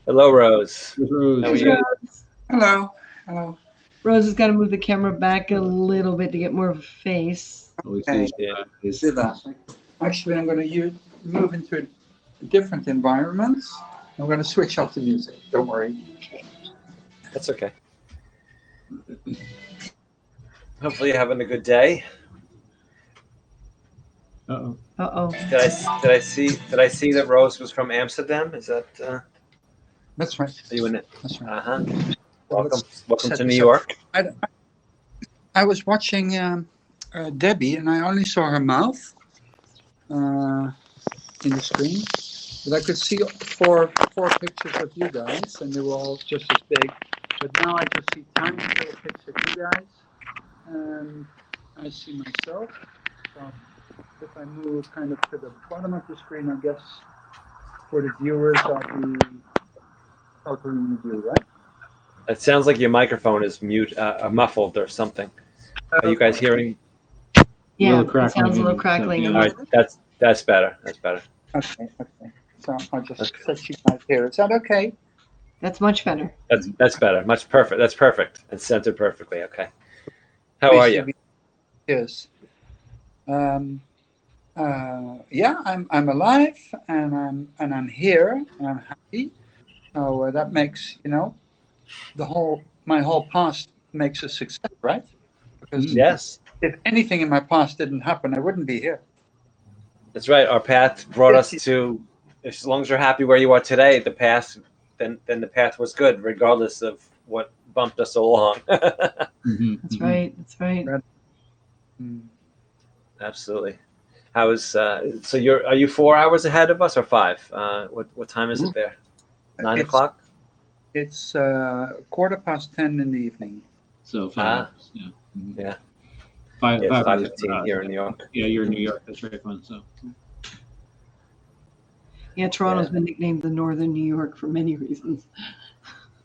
Hello, Rose. Rose. How are you? Hello. Hello. Rose has got to move the camera back a little bit to get more of a face. Okay. See that. Actually, I'm going to move into a different environment. I'm going to switch off the music. Don't worry. That's okay. Hopefully you're having a good day. Uh-oh. Uh-oh. Did I see that Rose was from Amsterdam? Is that That's right. are you in it? That's right. Uh-huh. Well, Welcome set to New this York. I was watching Debbie, and I only saw her mouth in the screen, but I could see four pictures of you guys, and they were all just as big. But now I just see tiny little pictures of you guys, and I see myself. So if I move kind of to the bottom of the screen, I guess for the viewers, I'll be covering the view, right? It sounds like your microphone is muffled or something. Are you guys hearing? Yeah, Little it sounds a little crackling. crackling. All right, that's better. That's better. Okay. So I'll just set you guys here. Is that okay? That's much better. That's better. Much perfect. That's perfect. It's centered perfectly. Okay. How are you? Yes. Yeah, I'm alive, and I'm here, and I'm happy. So that makes my whole past makes a success, right? Because Yes. if anything in my past didn't happen, I wouldn't be here. That's right. Our path brought us to. As long as you're happy where you are today, the path then the path was good, regardless of what bumped us along. That's right. That's right. Absolutely. How is so? Are you 4 hours ahead of us or 5? What time is it there? 9 o'clock. It's 10:15 in the evening. So 5 hours. Yeah. Yeah. 5:15 here in New York. Yeah, you're in New York. That's right, fun. So. Yeah, Toronto's been nicknamed the Northern New York for many reasons.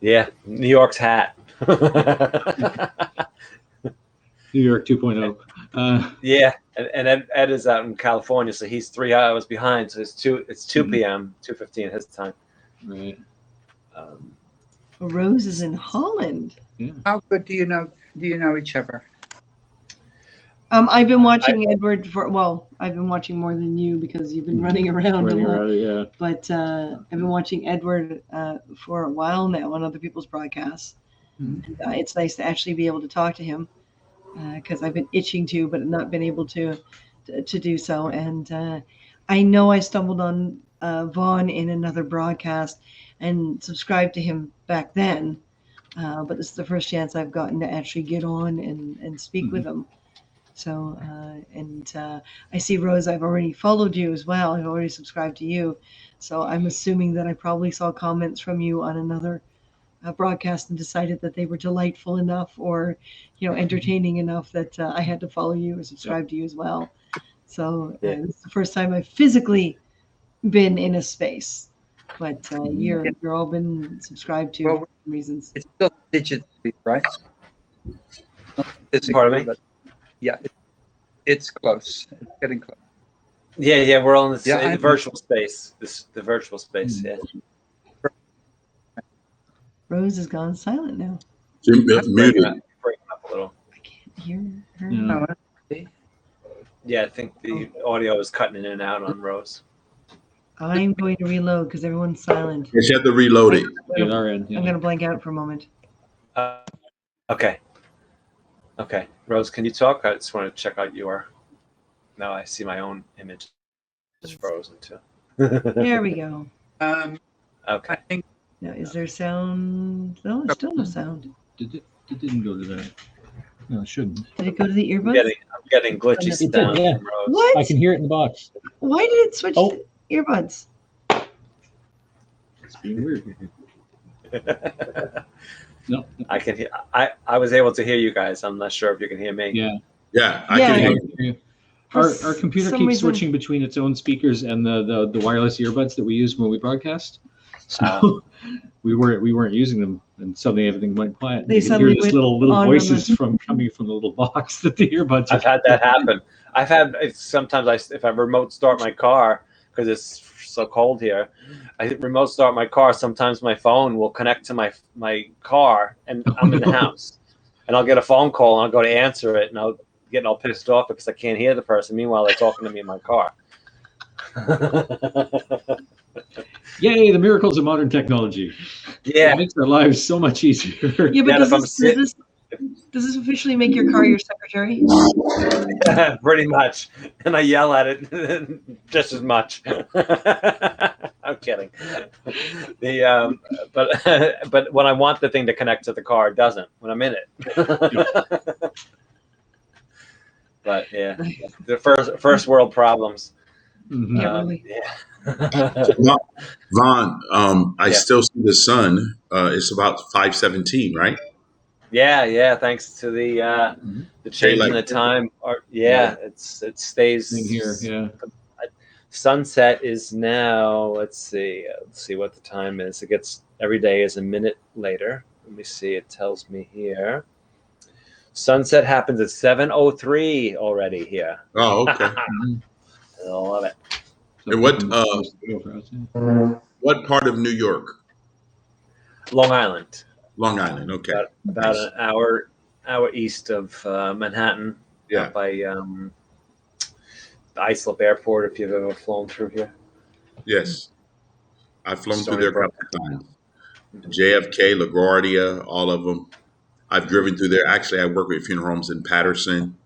Yeah, New York's hat. New York 2.0. Yeah, and Ed is out in California, so he's 3 hours behind. So it's 2 p.m. 2:15 his time. Right. Rose is in Holland. Yeah. How good do you know each other? I've been watching Edward I've been watching more than you because you've been running around a lot. Yeah. But I've been watching Edward for a while now on other people's broadcasts. Mm-hmm. And, it's nice to actually be able to talk to him because I've been itching to, but not been able to do so. And I know I stumbled on Vaughn in another broadcast and subscribed to him back then. But this is the first chance I've gotten to actually get on and speak with him. So, I see, Rose, I've already followed you as well. I've already subscribed to you. So I'm assuming that I probably saw comments from you on another broadcast and decided that they were delightful enough or, entertaining enough that I had to follow you or subscribe to you as well. So this is the first time I've physically been in a space. But you're all been subscribed to for reasons. It's still digitally, right? Pardon me? Yeah, it's close. It's getting close. Yeah, we're all in the virtual space. The virtual space. Yeah. Rose has gone silent now. Breaking up a little. I can't hear her. No. Yeah, I think the audio is cutting in and out on Rose. I'm going to reload because everyone's silent. Yes, you have to reload it. I'm going to blank out for a moment. Okay, Rose, can you talk? I just want to check out your. Now I see my own image. It's frozen too. There we go. Okay. I think. Now, is there sound? No, there's still no sound. It didn't go to that. No, it shouldn't. Did it go to the earbuds? I'm getting glitchy sound from Rose. What? I can hear it in the box. Why did it switch to earbuds? It's being weird. No. I can hear. I was able to hear you guys. I'm not sure if you can hear me. Yeah, I can hear you. Our computer keeps switching between its own speakers and the wireless earbuds that we use when we broadcast. So we weren't using them, and suddenly everything went quiet. They you can hear this little voices coming from the little box that the earbuds. I've had that happen. I've had sometimes if I remote start my car because it's so cold here, I remote start my car. Sometimes my phone will connect to my car, and I'm in the house, and I'll get a phone call, and I'll go to answer it, and I'll get all pissed off because I can't hear the person. Meanwhile, they're talking to me in my car. Yay, the miracles of modern technology. Yeah. It makes our lives so much easier. Yeah, but Yeah, does this officially make your car your secretary? Pretty much, and I yell at it just as much. I'm kidding. But when I want the thing to connect to the car, it doesn't when I'm in it. But yeah, the first world problems. Mhm. Yeah, really. Yeah. Vaughn, I Yeah. still see the sun. It's about 5:17, right? Yeah. Thanks to the change in the Daylight. time. It stays Same here, yeah. Sunset is now. Let's see what the time is. It gets every day is a minute later. Let me see. It tells me here. Sunset happens at 7:03 already here. Oh, okay. I love it. So And what supposed to go for us, yeah. what part of New York? Long Island, Long Island. Okay. about Nice. an hour east of Manhattan. Yeah. Out by the Islip Airport. If you've ever flown through here. Yes. I've flown through Stony there a Brook. couple of times. JFK, LaGuardia, all of them. I've driven through there. Actually, I work with funeral homes in Patterson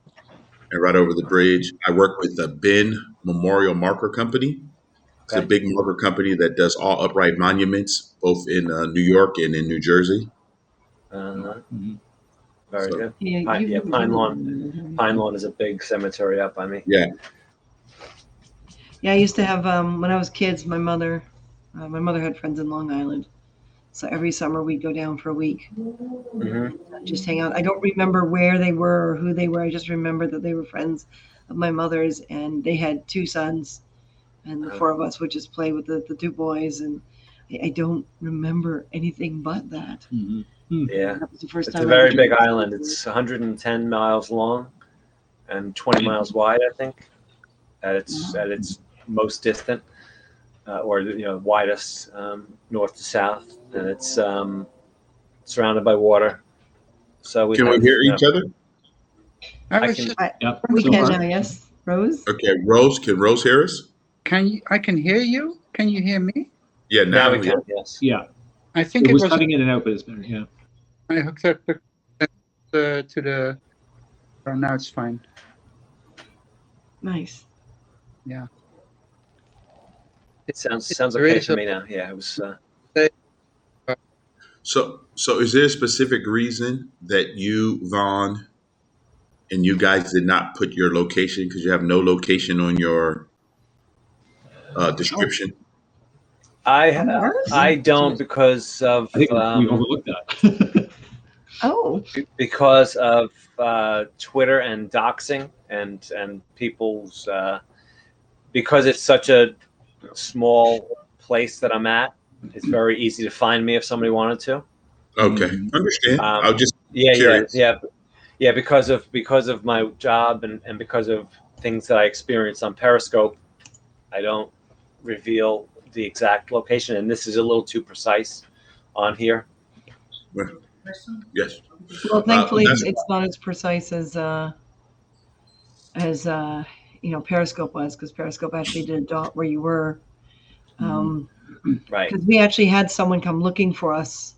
and right over the bridge. I work with the Ben Memorial Marker Company. It's a Okay. big marker company that does all upright monuments, both in New York and in New Jersey. Mhm. Very So- good. Yeah, Pine Lawn is a big cemetery up by me. Yeah. Yeah, I used to have when I was kids. My mother had friends in Long Island, so every summer we'd go down for a week, just hang out. I don't remember where they were or who they were. I just remember that they were friends of my mother's, and they had two sons, and the four of us would just play with the two boys. And I don't remember anything but that. Mhm. Yeah. That was the first It's time. a very big island. It's 110 miles long and 20 miles wide, I think, at its most distant, or widest, north to south, and it's surrounded by water. So Can we hear each other? I I was can- just, Yeah. We so can far. now, yes, Rose. Okay, Rose. Can Rose hear us? I can hear you. Can you hear me? Yeah, Now now we can. Yes. Yeah. I think It it was was cutting in and out, but it's better. Yeah. I hooked up to the. Oh, now it's fine. Nice. It sounds There okay is to a- me now. Yeah, it was. So is there a specific reason that you, Vaughn, and you guys did not put your location because you have no location on your description? I don't because of I think we overlooked that. Oh, because of Twitter and doxing and people's because it's such a small place that I'm at. It's very easy to find me if somebody wanted to. Okay, understand. I'll just curious. Yeah. Because of my job and because of things that I experience on Periscope, I don't reveal the exact location, and this is a little too precise on here. Yes. well, thankfully that's- it's not as precise as Periscope was, because Periscope actually did a dot where you were. Right. Because we actually had someone come looking for us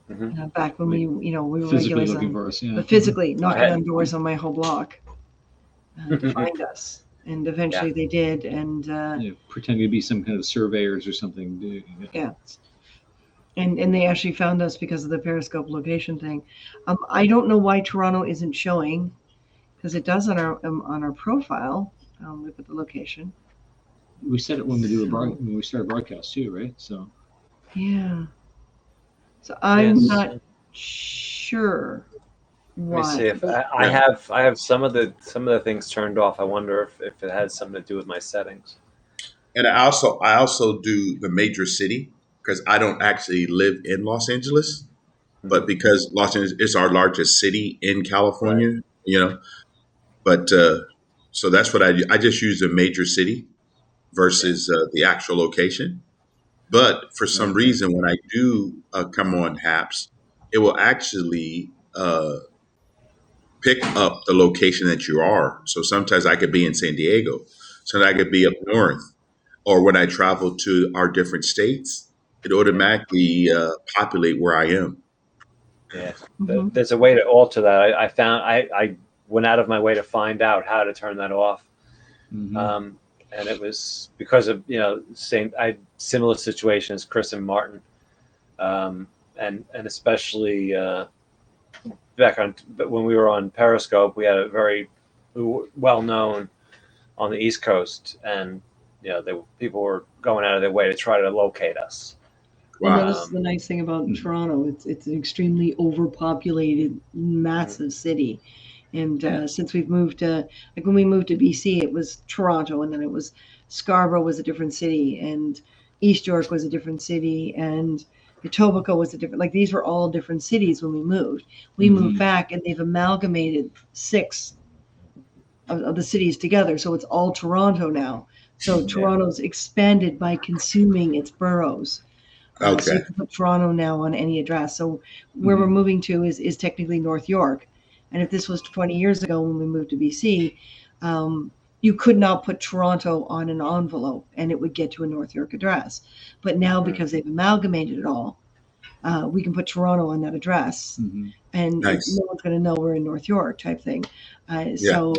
Mhm. back when we were Physically regulars, looking for us. Yeah. but physically knocking I had- on doors on my whole block to find us. And eventually they did, and Yeah, pretending to be some kind of surveyors or something. Yeah. and they actually found us because of the Periscope location thing. I don't know why Toronto isn't showing, because it does on our profile. We put the location. We said it when we started broadcast too, right? So Yeah. So I'm Yes. not sure why. Let me see if I have some of the things turned off. I wonder if it has something to do with my settings. And I also do the major city because I don't actually live in Los Angeles, but because Los Angeles is our largest city in California, But so that's what I do. I just use a major city, versus the actual location. But for some reason, when I do come on Happs, it will actually pick up the location that you are. So sometimes I could be in San Diego, sometimes I could be up north, or when I travel to our different states, it automatically populate where I am. Yeah, Mhm. there's a way to alter that. I found I went out of my way to find out how to turn that off. And it was because of same I had similar situation as Chris and Martin, and especially back on when we were on Periscope, we had a very well known on the East Coast, and people were going out of their way to try to locate us. Well, no, Wow. this is the nice thing about Toronto. It's an extremely overpopulated, massive city. And since we've moved to, like when we moved to BC, it was Toronto, and then it was Scarborough was a different city, and East York was a different city, and Etobicoke was a different. Like these were all different cities when we moved. We moved back, and they've amalgamated 6 of the cities together, so it's all Toronto now. So Toronto's expanded by consuming its boroughs. So Okay. you can put Toronto now on any address. So where we're moving to is technically North York. And if this was 20 years ago when we moved to BC, you could not put Toronto on an envelope and it would get to a North York address. But now because they've amalgamated it all, we can put Toronto on that address. And Nice. no one's going to know we're in North York type thing. So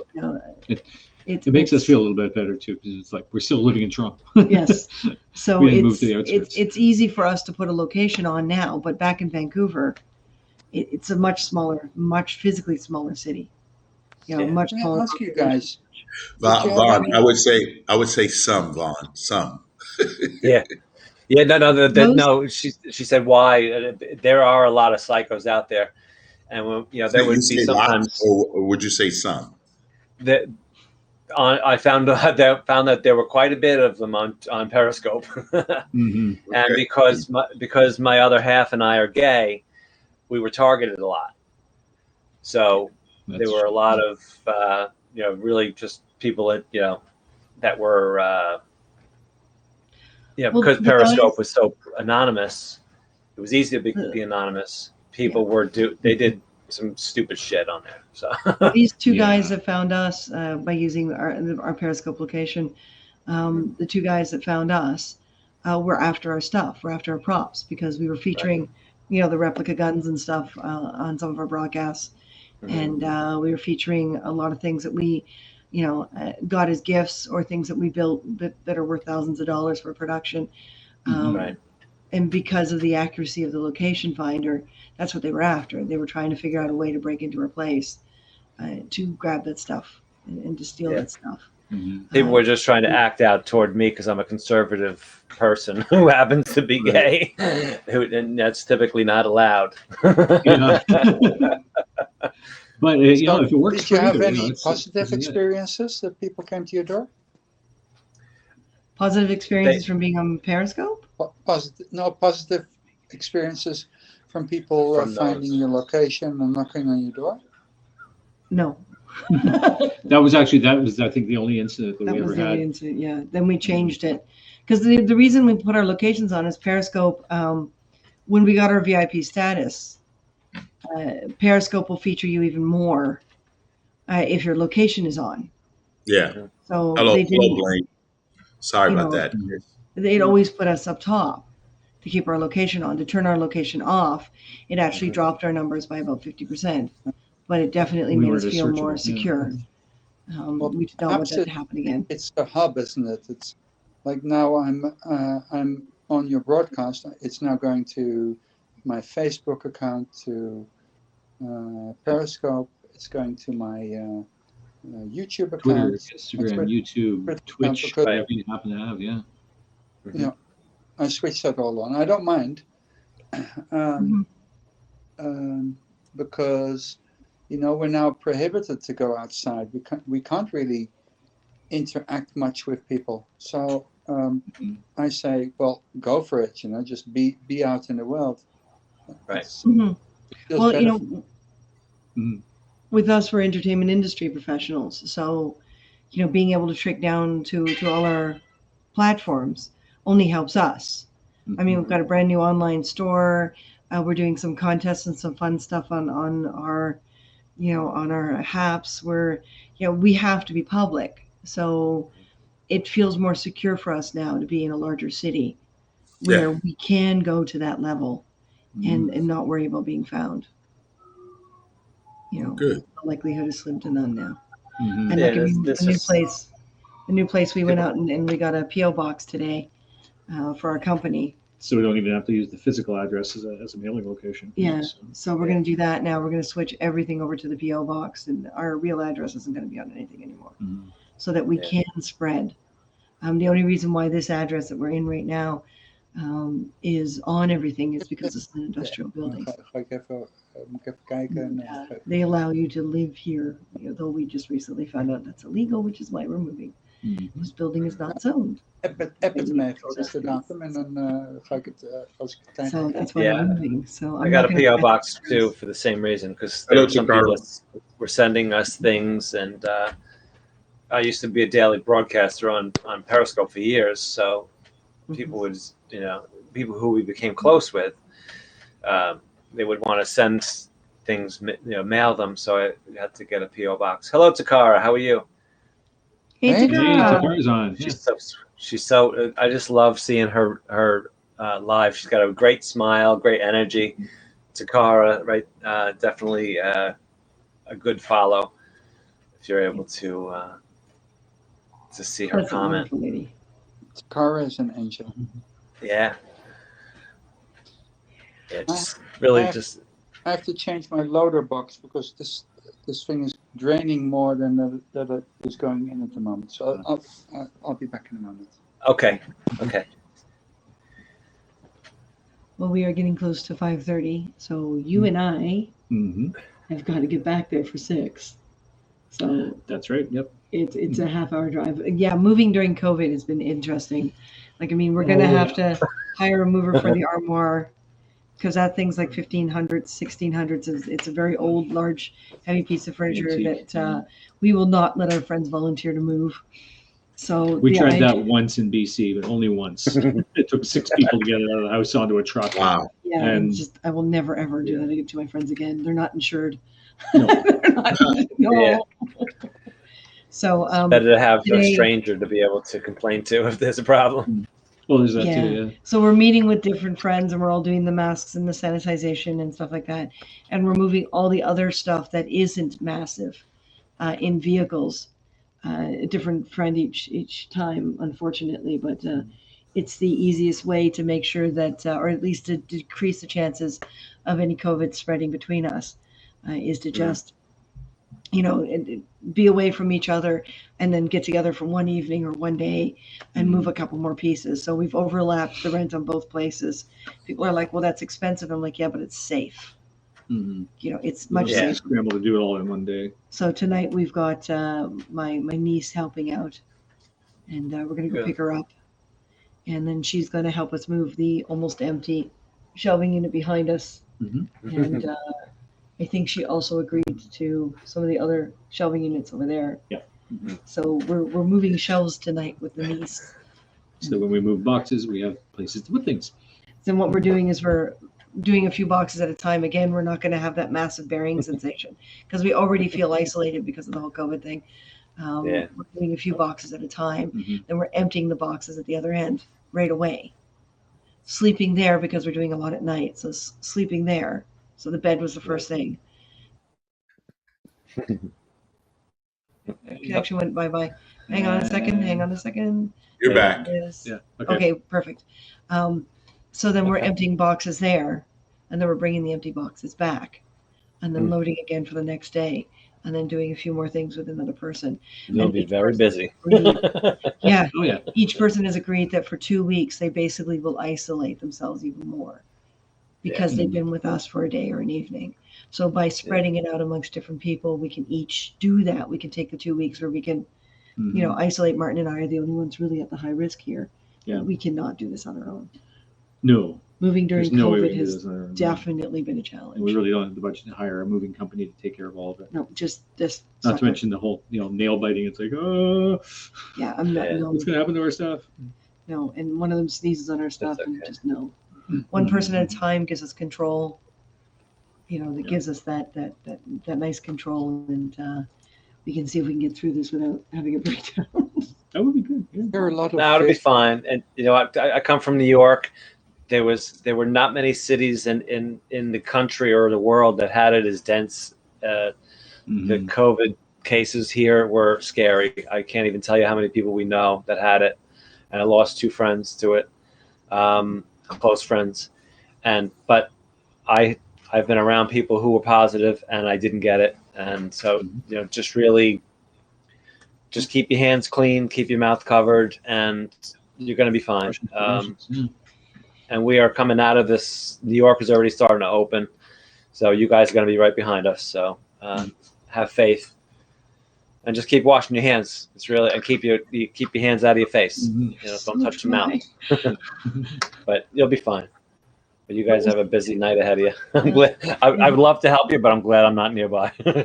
it makes us feel a little bit better too, because it's like we're still living in Toronto. Yes. So We didn't move to the outskirts. it's easy for us to put a location on now, but back in Vancouver, it's a much smaller, much physically smaller city. Much Let me smaller. ask you guys. Vaughn, I would say some, Vaughn, some. Yeah, no. She said why there are a lot of psychos out there, and there You would be say lots, sometimes or would you say some? that I found that there were quite a bit of them on Periscope, and because my other half and I are gay, we were targeted a lot. So there were a lot of really just people that were because Periscope was so anonymous, it was easy to be anonymous. People they did some stupid shit on there. So These two guys that found us by using our Periscope location, the 2 guys that found us were after our stuff, were after our props, because we were featuring, the replica guns and stuff on some of our broadcasts. And we were featuring a lot of things that we, got as gifts, or things that we built that are worth thousands of dollars for production. And because of the accuracy of the location finder, that's what they were after. They were trying to figure out a way to break into our place to grab that stuff and to steal that stuff. People were just trying to act out toward me because I'm a conservative person who happens to be gay, and that's typically not allowed. But if it works, did you have you, any positive experiences that people came to your door? Positive experiences from being on Periscope? Positive experiences from people finding your location and knocking on your door? No. that was I think the only incident that we ever had. Incident, yeah. Then we changed it because the reason we put our locations on is Periscope. When we got our VIP status, Periscope will feature you even more if your location is on. Yeah. So hello, they didn't. Blaine. Sorry about that. They'd always put us up top to keep our location on. To turn our location off, it actually dropped our numbers by about 50%. But it definitely made us feel more secure. We did not want that to happen again. It's the hub, isn't it? It's like now I'm on your broadcast. It's now going to my Facebook account, to Periscope. It's going to my YouTube account, Twitter, Instagram, YouTube, Twitch, whatever you happen to have. I switched that all on. I don't mind, because we're now prohibited to go outside. We can't really interact much with people. So I say, well, go for it. Just be out in the world. Right. Well, with us, we're entertainment industry professionals. So, being able to trick down to all our platforms only helps us. I mean, we've got a brand new online store. We're doing some contests and some fun stuff on our, on our Happs where, we have to be public. So it feels more secure for us now to be in a larger city where we can go to that level and not worry about being found. Good. The likelihood is slim to none now. Mm-hmm. And Yeah, like this the new place we went out and we got a PO box today for our company. So we don't even have to use the physical address as a mailing location. Yeah. So we're going to do that now. We're going to switch everything over to the PO box, and our real address isn't going to be on anything anymore, so that we can spread. The only reason why this address that we're in right now is on everything is because it's an industrial building. Ga ik even, moet ik even kijken. They allow you to live here, though we just recently found out that's illegal, which is why we're moving. This building is not zoned. App het me even, wat is de datum? En dan ga ik het, als ik het tijd So heb. that's why we're moving. So I got a PO box too for the same reason, because there were some people that were sending us things, and I used to be a daily broadcaster on Periscope for years, so people would, people who we became close with, they would want to send things, mail them, so I had to get a PO box. Hello, Takara, how are you? Hey, Hey, Takara. Takara's on. Yeah. She's so. I just love seeing her live. She's got a great smile, great energy. Takara, right? Definitely a good follow if you're able to see her That's a comment. wonderful lady. Cara is an angel. Yeah. Yeah, just really just. I have to change my loader box because this thing is draining more than that it is going in at the moment. So I'll be back in a moment. Okay. Well, we are getting close to 5:30, so you and I Mm-hmm. have got to get back there for 6. So That's right. Yep. it's a half-hour drive. Yeah, moving during COVID has been interesting. Like, I mean, we're gonna have to hire a mover for the armoire because that thing's like 1500s, 1600s. It's a very old, large, heavy piece of furniture Antique. that we will not let our friends volunteer to move. So We tried that once in BC, but only once. It took 6 people to get it out of the house onto a truck. Wow. Yeah, And- I will never ever do that to my friends again. They're not insured. No. They're not, no. Yeah. So Better to have a today- stranger to be able to complain to if there's a problem. Well, there's that Yeah. too. Yeah. So we're meeting with different friends and we're all doing the masks and the sanitization and stuff like that. And we're moving all the other stuff that isn't massive in vehicles. A different friend each time, unfortunately, but it's the easiest way to make sure that, or at least to decrease the chances of any COVID spreading between us, is to just, be away from each other and then get together for one evening or one day and move a couple more pieces. So we've overlapped the rent on both places. People are like, well, that's expensive. I'm like, yeah, but it's safe. Mm-hmm. It's much Yeah. safer. Scramble to do it all in one day. So tonight we've got my niece helping out, and we're gonna go Good. pick her up, and then she's gonna help us move the almost empty shelving unit behind us. Mm-hmm. And I think she also agreed to some of the other shelving units over there. Yeah. So we're moving shelves tonight with the niece. So that when we move boxes, we have places to put things. Then what we're doing is we're doing a few boxes at a time. Again, we're not going to have that massive burying sensation because we already feel isolated because of the whole COVID thing. Yeah. We're doing a few boxes at a time. Mm-hmm. Then we're emptying the boxes at the other end right away. Sleeping there because we're doing a lot at night. So sleeping there. So the bed was the first thing. Connection went bye-bye. Hang on a second. You're back. There it is. Yeah. Okay. Okay, perfect. So then we're emptying boxes there, and then we're bringing the empty boxes back, and then loading again for the next day, and then doing a few more things with another person. You'll be very busy. Yeah, Oh yeah. each person has agreed that for 2 weeks they basically will isolate themselves even more because they've been with us for a day or an evening. So by spreading it out amongst different people, we can each do that. We can take the 2 weeks where we can, Mm-hmm. isolate. Martin and I are the only ones really at the high risk here. Yeah. We cannot do this on our own. No. Moving during There's no way we COVID can do has this on our own. definitely been a challenge. And we really don't have the budget to hire a moving company to take care of all of it. No, just this. Not to mention the whole, nail biting. It's like, oh, Yeah, I'm not. Yeah. No, what's gonna happen to our stuff? no. And one of them sneezes on our stuff, and okay. just no. One person at a time gives us control. That gives us that nice control, and we can see if we can get through this without having a breakdown. That would be good. Yeah. There are a lot of No, it'll be fish. fine. And I come from New York. There were not many cities in the country or the world that had it as dense. The COVID cases here were scary. I can't even tell you how many people we know that had it, and I lost 2 friends to it, close friends. But I've been around people who were positive, and I didn't get it. And so just really, just keep your hands clean, keep your mouth covered, and you're going to be fine. And we are coming out of this. New York is already starting to open, so you guys are going to be right behind us. So have faith, and just keep washing your hands. It's really, and keep your hands out of your face. Don't touch your mouth. But you'll be fine. But you guys have a busy night ahead of you. I'm glad. I would love to help you, but I'm glad I'm not nearby. You're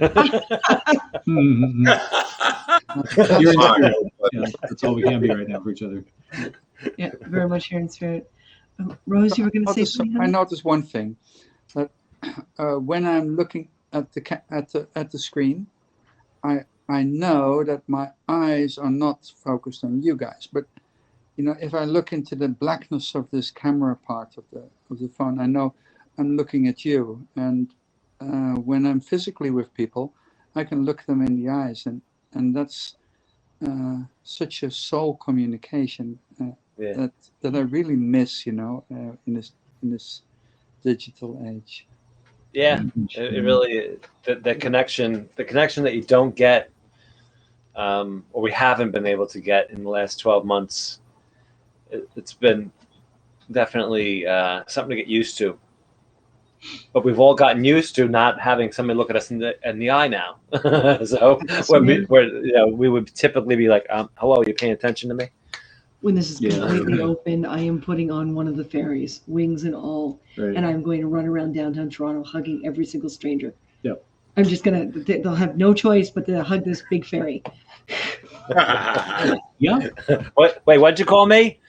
in spirit. Yeah, that's all we can be right now for each other. Yeah, very much here in spirit. Rose, you were going to say something? I noticed one thing, that when I'm looking at the screen, I know that my eyes are not focused on you guys. But if I look into the blackness of this camera part of the phone, I know I'm looking at you. And when I'm physically with people, I can look them in the eyes, and that's such a soul communication. That I really miss, in this digital age. Yeah, it really the connection that you don't get, or we haven't been able to get in the last 12 months. It's been definitely something to get used to. But we've all gotten used to not having somebody look at us in the eye now. So we would typically be like, "Hello, are you paying attention to me?" When this is completely open, I am putting on one of the ferries, wings and all, and I'm going to run around downtown Toronto hugging every single stranger. Yep. I'm just they'll have no choice but to hug this big ferry. Yeah. Wait, what'd you call me?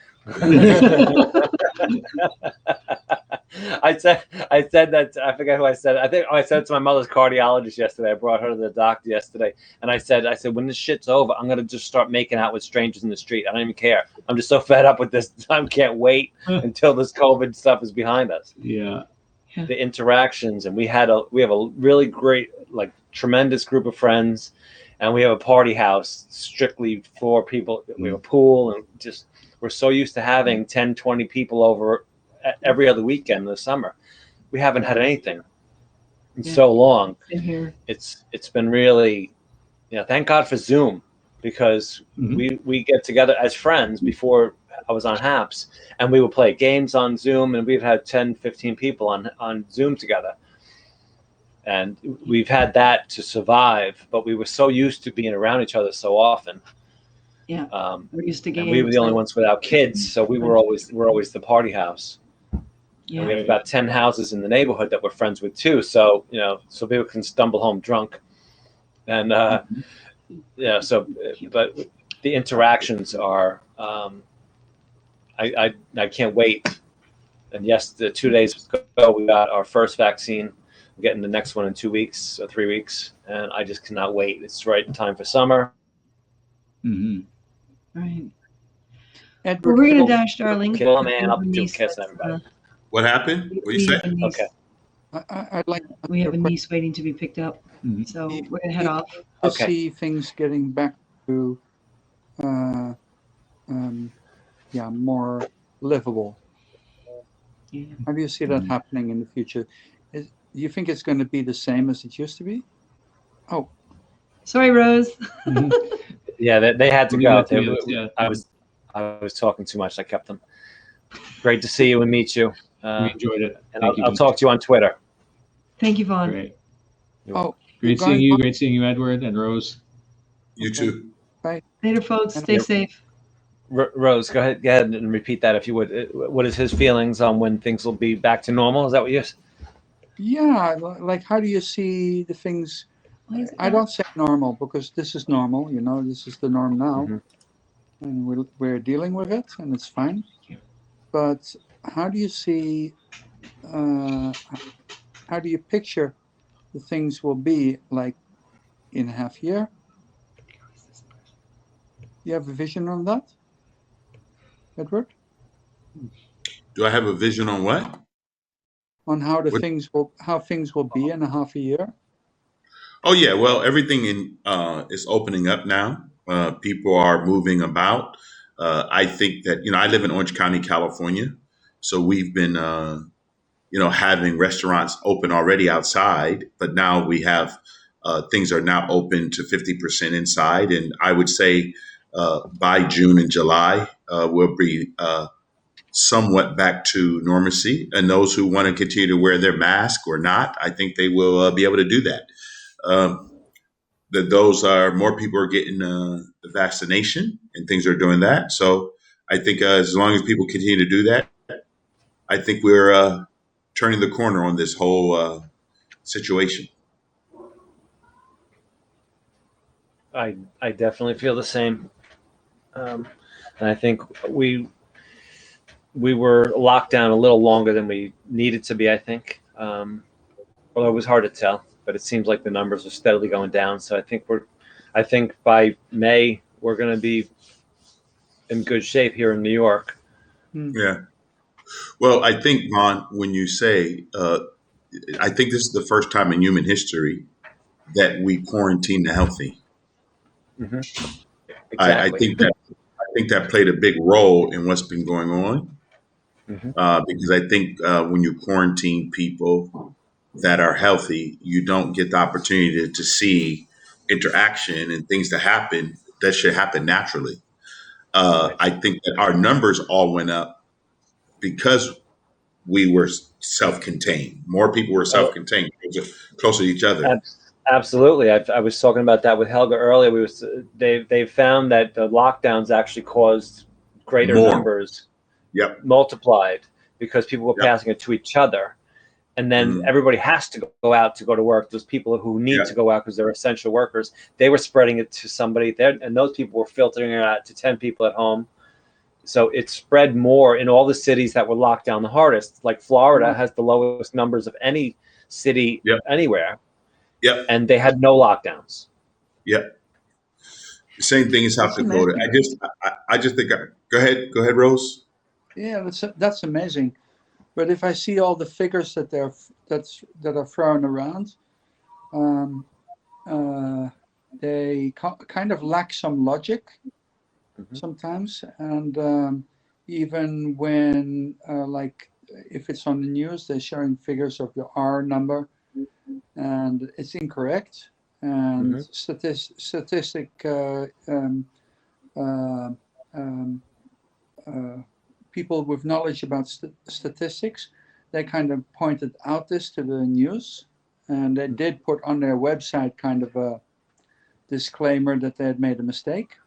I said that, I forget who I said. I think I said it to my mother's cardiologist yesterday. I brought her to the doctor yesterday, and I said, when this shit's over, I'm gonna just start making out with strangers in the street. I don't even care. I'm just so fed up with this. I can't wait until this COVID stuff is behind us. Yeah. The interactions, and we have a really great, tremendous group of friends, and we have a party house strictly for people. We have a pool, and just we're so used to having 10, 20 people over every other weekend in the summer. We haven't had anything in so long. It's been really, thank God for Zoom, because we get together as friends. Before I was on Happs, and we would play games on Zoom, and we've had 10, 15 people on Zoom together. And we've had that to survive, but we were so used to being around each other so often. Yeah, we're used to games. And we were the only ones without kids, so we're always the party house. Yeah. And we have about 10 houses in the neighborhood that we're friends with too. So so people can stumble home drunk, and but the interactions are. I can't wait. And yes, the 2 days ago we got our first vaccine. We're getting the next one in 2 weeks or 3 weeks, and I just cannot wait. It's right in time for summer. Right. Edward, we're gonna dash, darling. Kill a man up to kiss everybody. What happened? What you say? Okay. I'd like. We have a niece waiting to be picked up, so we're gonna head off. To see things getting back to, more livable. Yeah. How do you see that happening in the future? Do you think it's going to be the same as it used to be? Oh, sorry, Rose. Yeah, they had to go. Yeah. I was talking too much. I kept them. Great to see you and meet you. We enjoyed it. And I'll talk to you on Twitter. Thank you, Vaughn. Great. Oh, great seeing you. Great seeing you, Edward and Rose. You too. Bye. Later, folks. Stay safe. Rose, go ahead and repeat that if you would. What is his feelings on when things will be back to normal? Is that what you're saying? Yeah, how do you see the things? I don't say normal because this is normal. This is the norm now. and we're dealing with it, and it's fine. But how do you see? How do you picture the things will be like in a half year? You have a vision on that, Edward? Do I have a vision on what? On how What? things will be in a half a year? Oh yeah, well, everything is opening up now. People are moving about. I think that I live in Orange County, California, so we've been having restaurants open already outside, but now we have things are now open to 50% inside, and I would say by June and July we'll be somewhat back to normalcy. And those who want to continue to wear their mask or not, I think they will be able to do that. Um, that those are more people are getting the vaccination and things are doing that. So I think as long as people continue to do that, I think we're turning the corner on this whole situation. I definitely feel the same, and I think we were locked down a little longer than we needed to be. I think, although it was hard to tell, but it seems like the numbers are steadily going down. So I think by May we're going to be in good shape here in New York. Yeah. Well, I think, Ron, when you say, I think this is the first time in human history that we quarantine the healthy. Mm-hmm. Exactly. I think that played a big role in what's been going on. Mm-hmm. Because I think when you quarantine people that are healthy, you don't get the opportunity to see interaction and things that happen that should happen naturally. I think that our numbers all went up because we were self-contained. More people were self-contained, closer to each other. Absolutely. I was talking about that with Helga earlier. They found that the lockdowns actually caused greater numbers. Yep. Multiplied because people were passing it to each other. And then everybody has to go out to go to work. Those people who need to go out because they're essential workers, they were spreading it to somebody there, and those people were filtering it out to 10 people at home. So it spread more in all the cities that were locked down the hardest. Like Florida has the lowest numbers of any city anywhere. Yep. And they had no lockdowns. Yep. The same thing as South Dakota. I just think. Go ahead, Rose. Yeah, that's amazing. But if I see all the figures that are thrown around, they kind of lack some logic sometimes. And even when, like, if it's on the news, they're showing figures of the R number, and it's incorrect. And statistic people with knowledge about statistics, they kind of pointed out this to the news, and they did put on their website kind of a disclaimer that they had made a mistake.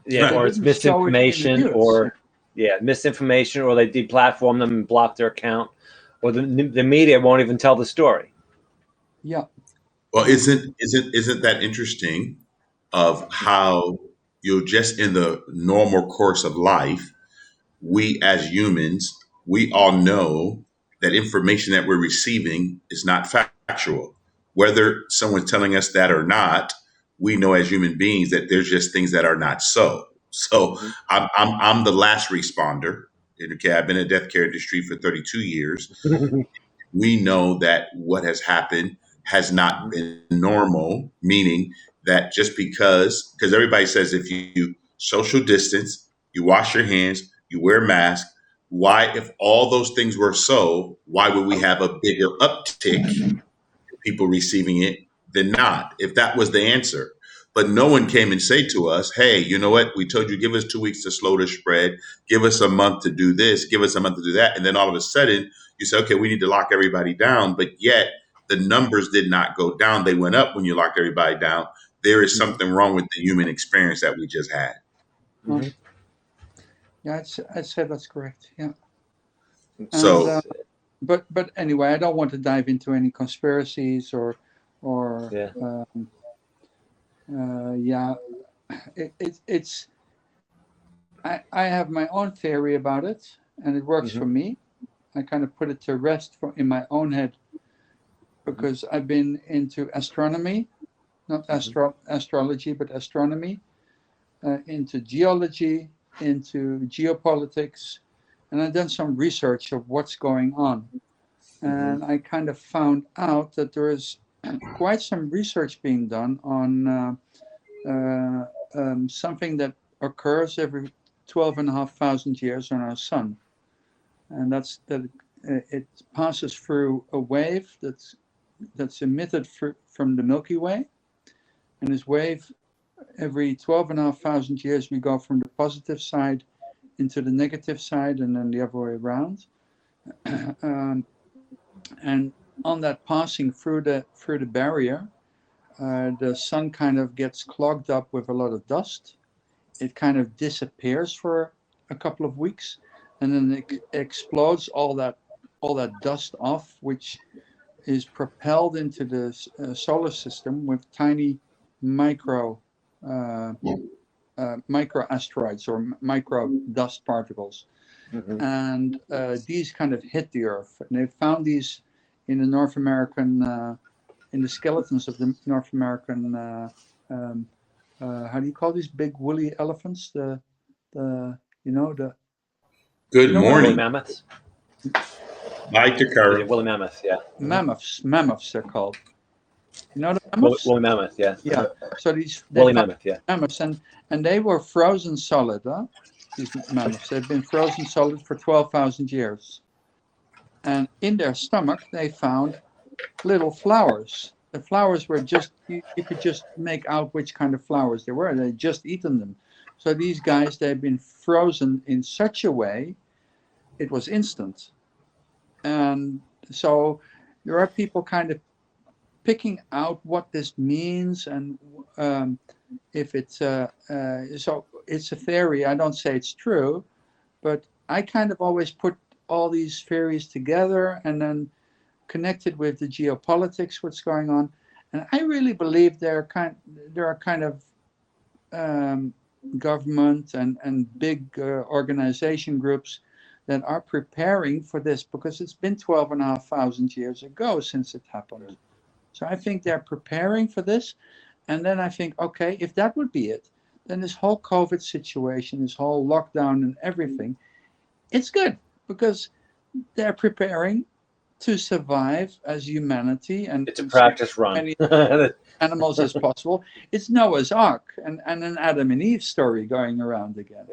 Yeah, or it's misinformation, misinformation, or they deplatform them and block their account, or the media won't even tell the story. Yeah. Well, isn't that interesting of how just in the normal course of life, we as humans, we all know that information that we're receiving is not factual. Whether someone's telling us that or not, we know as human beings that there's just things that are not so. So I'm the last responder. Okay, I've been in the death care industry for 32 years. We know that what has happened has not been normal, meaning that just because everybody says if you social distance, you wash your hands, you wear a mask, why, if all those things were so, why would we have a bigger uptick in people receiving it than not, if that was the answer? But no one came and say to us, hey, you know what? We told you, give us 2 weeks to slow the spread. Give us a month to do this. Give us a month to do that. And then all of a sudden you say, okay, we need to lock everybody down. But yet the numbers did not go down. They went up when you lock everybody down. There is something wrong with the human experience that we just had. Mm-hmm. Yeah, I'd say that's correct. Yeah. So, but anyway, I don't want to dive into any conspiracies or it's I have my own theory about it, and it works for me. I kind of put it to rest in my own head because I've been into astronomy, not astrology, but astronomy, into geology, into geopolitics, and I've done some research of what's going on. And I kind of found out that there is quite some research being done on something that occurs every 12,500 years on our sun. And that's that it passes through a wave that's emitted from the Milky Way. And this wave, every 12,500 years, we go from the positive side into the negative side and then the other way around. And on that passing through the barrier, the sun kind of gets clogged up with a lot of dust. It kind of disappears for a couple of weeks, and then it explodes all that dust off, which is propelled into the solar system with tiny micro asteroids or micro dust particles. And these kind of hit the Earth, and they found these in the North American, in the skeletons of the North American. How do you call these big woolly elephants? The Good Woolly morning. mammoths. Mike DeCurry. Woolly mammoth, yeah. mammoths they're called. You know the mammoths? Woolly mammoth, yeah. Yeah. So these Woolly mammoth, yeah. mammoths, and they were frozen solid. These mammoths, they've been frozen solid for 12,000 years, and in their stomach they found little flowers. The flowers were just you could just make out which kind of flowers they were. They'd just eaten them. So these guys, they've been frozen in such a way, it was instant. And so there are people kind of picking out what this means, and if it's so it's a theory. I don't say it's true, but I kind of always put all these theories together and then connected with the geopolitics, what's going on, and I really believe there are kind of government and big organization groups that are preparing for this, because it's been 12,500 years ago since it happened. So I think they're preparing for this, and then I think, okay, if that would be it, then this whole COVID situation, this whole lockdown and everything, it's good, because they're preparing to survive as humanity, and It's a practice run. Many animals as possible. It's Noah's Ark and an Adam and Eve story going around again.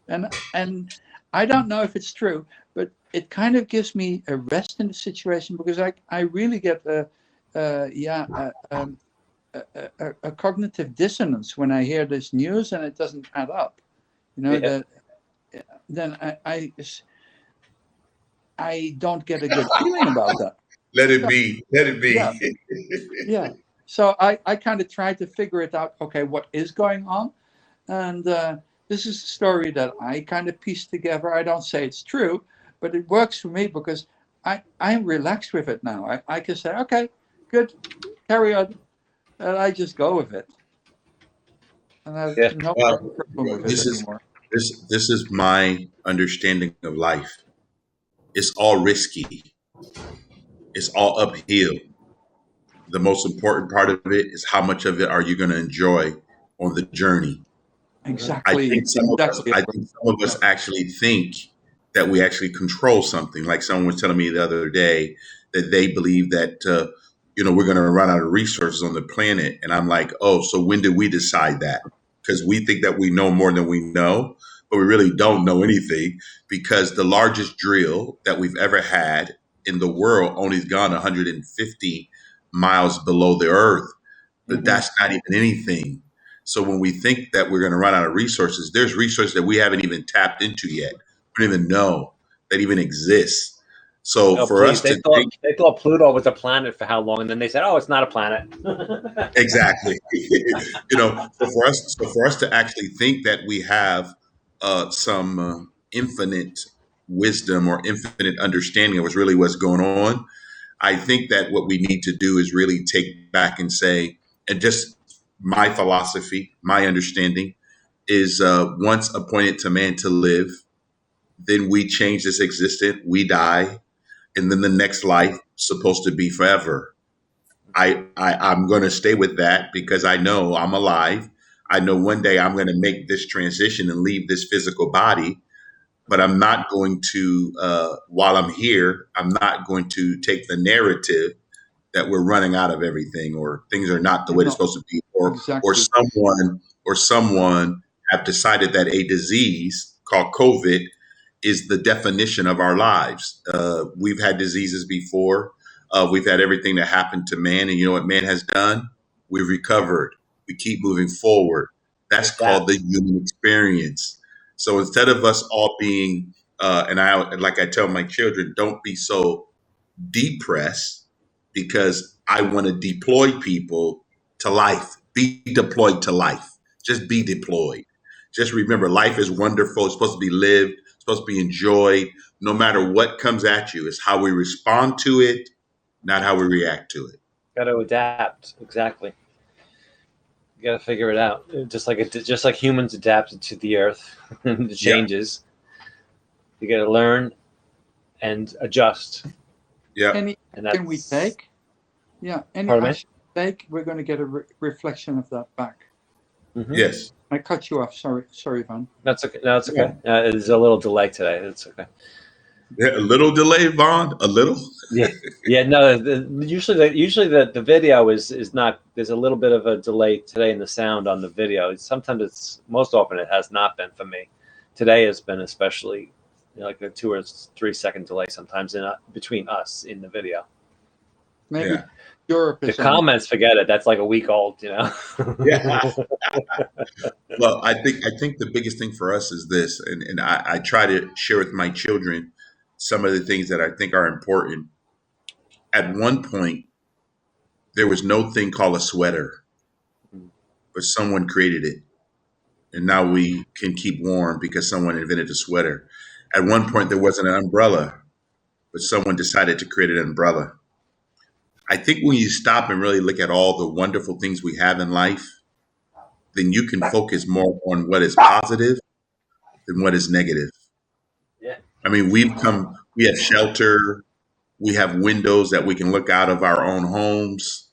Yeah. And I don't know if it's true, but it kind of gives me a rest in the situation, because I really get a cognitive dissonance when I hear this news and it doesn't add up. Then I don't get a good feeling about that. Let it be. Let it be. Yeah. So I kind of tried to figure it out. Okay, what is going on? And this is a story that I kind of pieced together. I don't say it's true, but it works for me because I'm relaxed with it now. I can say, okay, good, carry on. And I just go with it. And I have no problem with it anymore. This is my understanding of life. It's all risky. It's all uphill. The most important part of it is how much of it are you going to enjoy on the journey. Exactly. I think some of us actually think that we actually control something. Like someone was telling me the other day that they believe that we're going to run out of resources on the planet, and I'm like, oh, so when did we decide that? Because we think that we know more than we know, but we really don't know anything, because the largest drill that we've ever had in the world only has gone 150 miles below the earth, but that's not even anything. So when we think that we're going to run out of resources, there's resources that we haven't even tapped into yet. We don't even know that even exists. So they thought Pluto was a planet for how long, and then they said, "Oh, it's not a planet." Exactly. So for us to actually think that we have some infinite wisdom or infinite understanding of what's going on, I think that what we need to do is really take back and say, and just my philosophy, my understanding, is once appointed to man to live. Then we change this existence, we die, and then the next life supposed to be forever. I'm going to stay with that because I know I'm alive. I know one day I'm going to make this transition and leave this physical body, but I'm not going to, while I'm here, I'm not going to take the narrative that we're running out of everything or things are not the way they're No, supposed to be, or exactly. someone have decided that a disease called COVID is the definition of our lives. We've had diseases before. We've had everything that happened to man, and you know what man has done? We've recovered. We keep moving forward. That's called the human experience. So instead of us all being, and like I tell my children, don't be so depressed because I want to deploy people to life. Be deployed to life. Just be deployed. Just remember, life is wonderful. It's supposed to be lived. It's supposed to be enjoyed. No matter what comes at you, it's how we respond to it, not how we react to it. Got to adapt. Exactly. You got to figure it out. Just like humans adapted to the earth and the changes. You got to learn and adjust. Yeah. Any And action we take, any Pardon me? action we take, we're going to get a reflection of that back. Mm-hmm. Yes. I cut you off. Sorry, Van. That's okay. No, it's okay. There's a little delay today. It's okay. Yeah, a little delay, Vaughn. A little. Yeah. No. Usually the video is not. There's a little bit of a delay today in the sound on the video. Sometimes most often it has not been for me. Today has been especially like a 2 or 3 second delay sometimes between us in the video. Maybe Europe The is comments, forget it. That's like a week old. Yeah. Well, I think the biggest thing for us is this, and I try to share with my children some of the things that I think are important. At one point, there was no thing called a sweater, but someone created it. And now we can keep warm because someone invented a sweater. At one point, there wasn't an umbrella, but someone decided to create an umbrella. I think when you stop and really look at all the wonderful things we have in life, then you can focus more on what is positive than what is negative. Yeah. I mean, we have shelter, we have windows that we can look out of our own homes.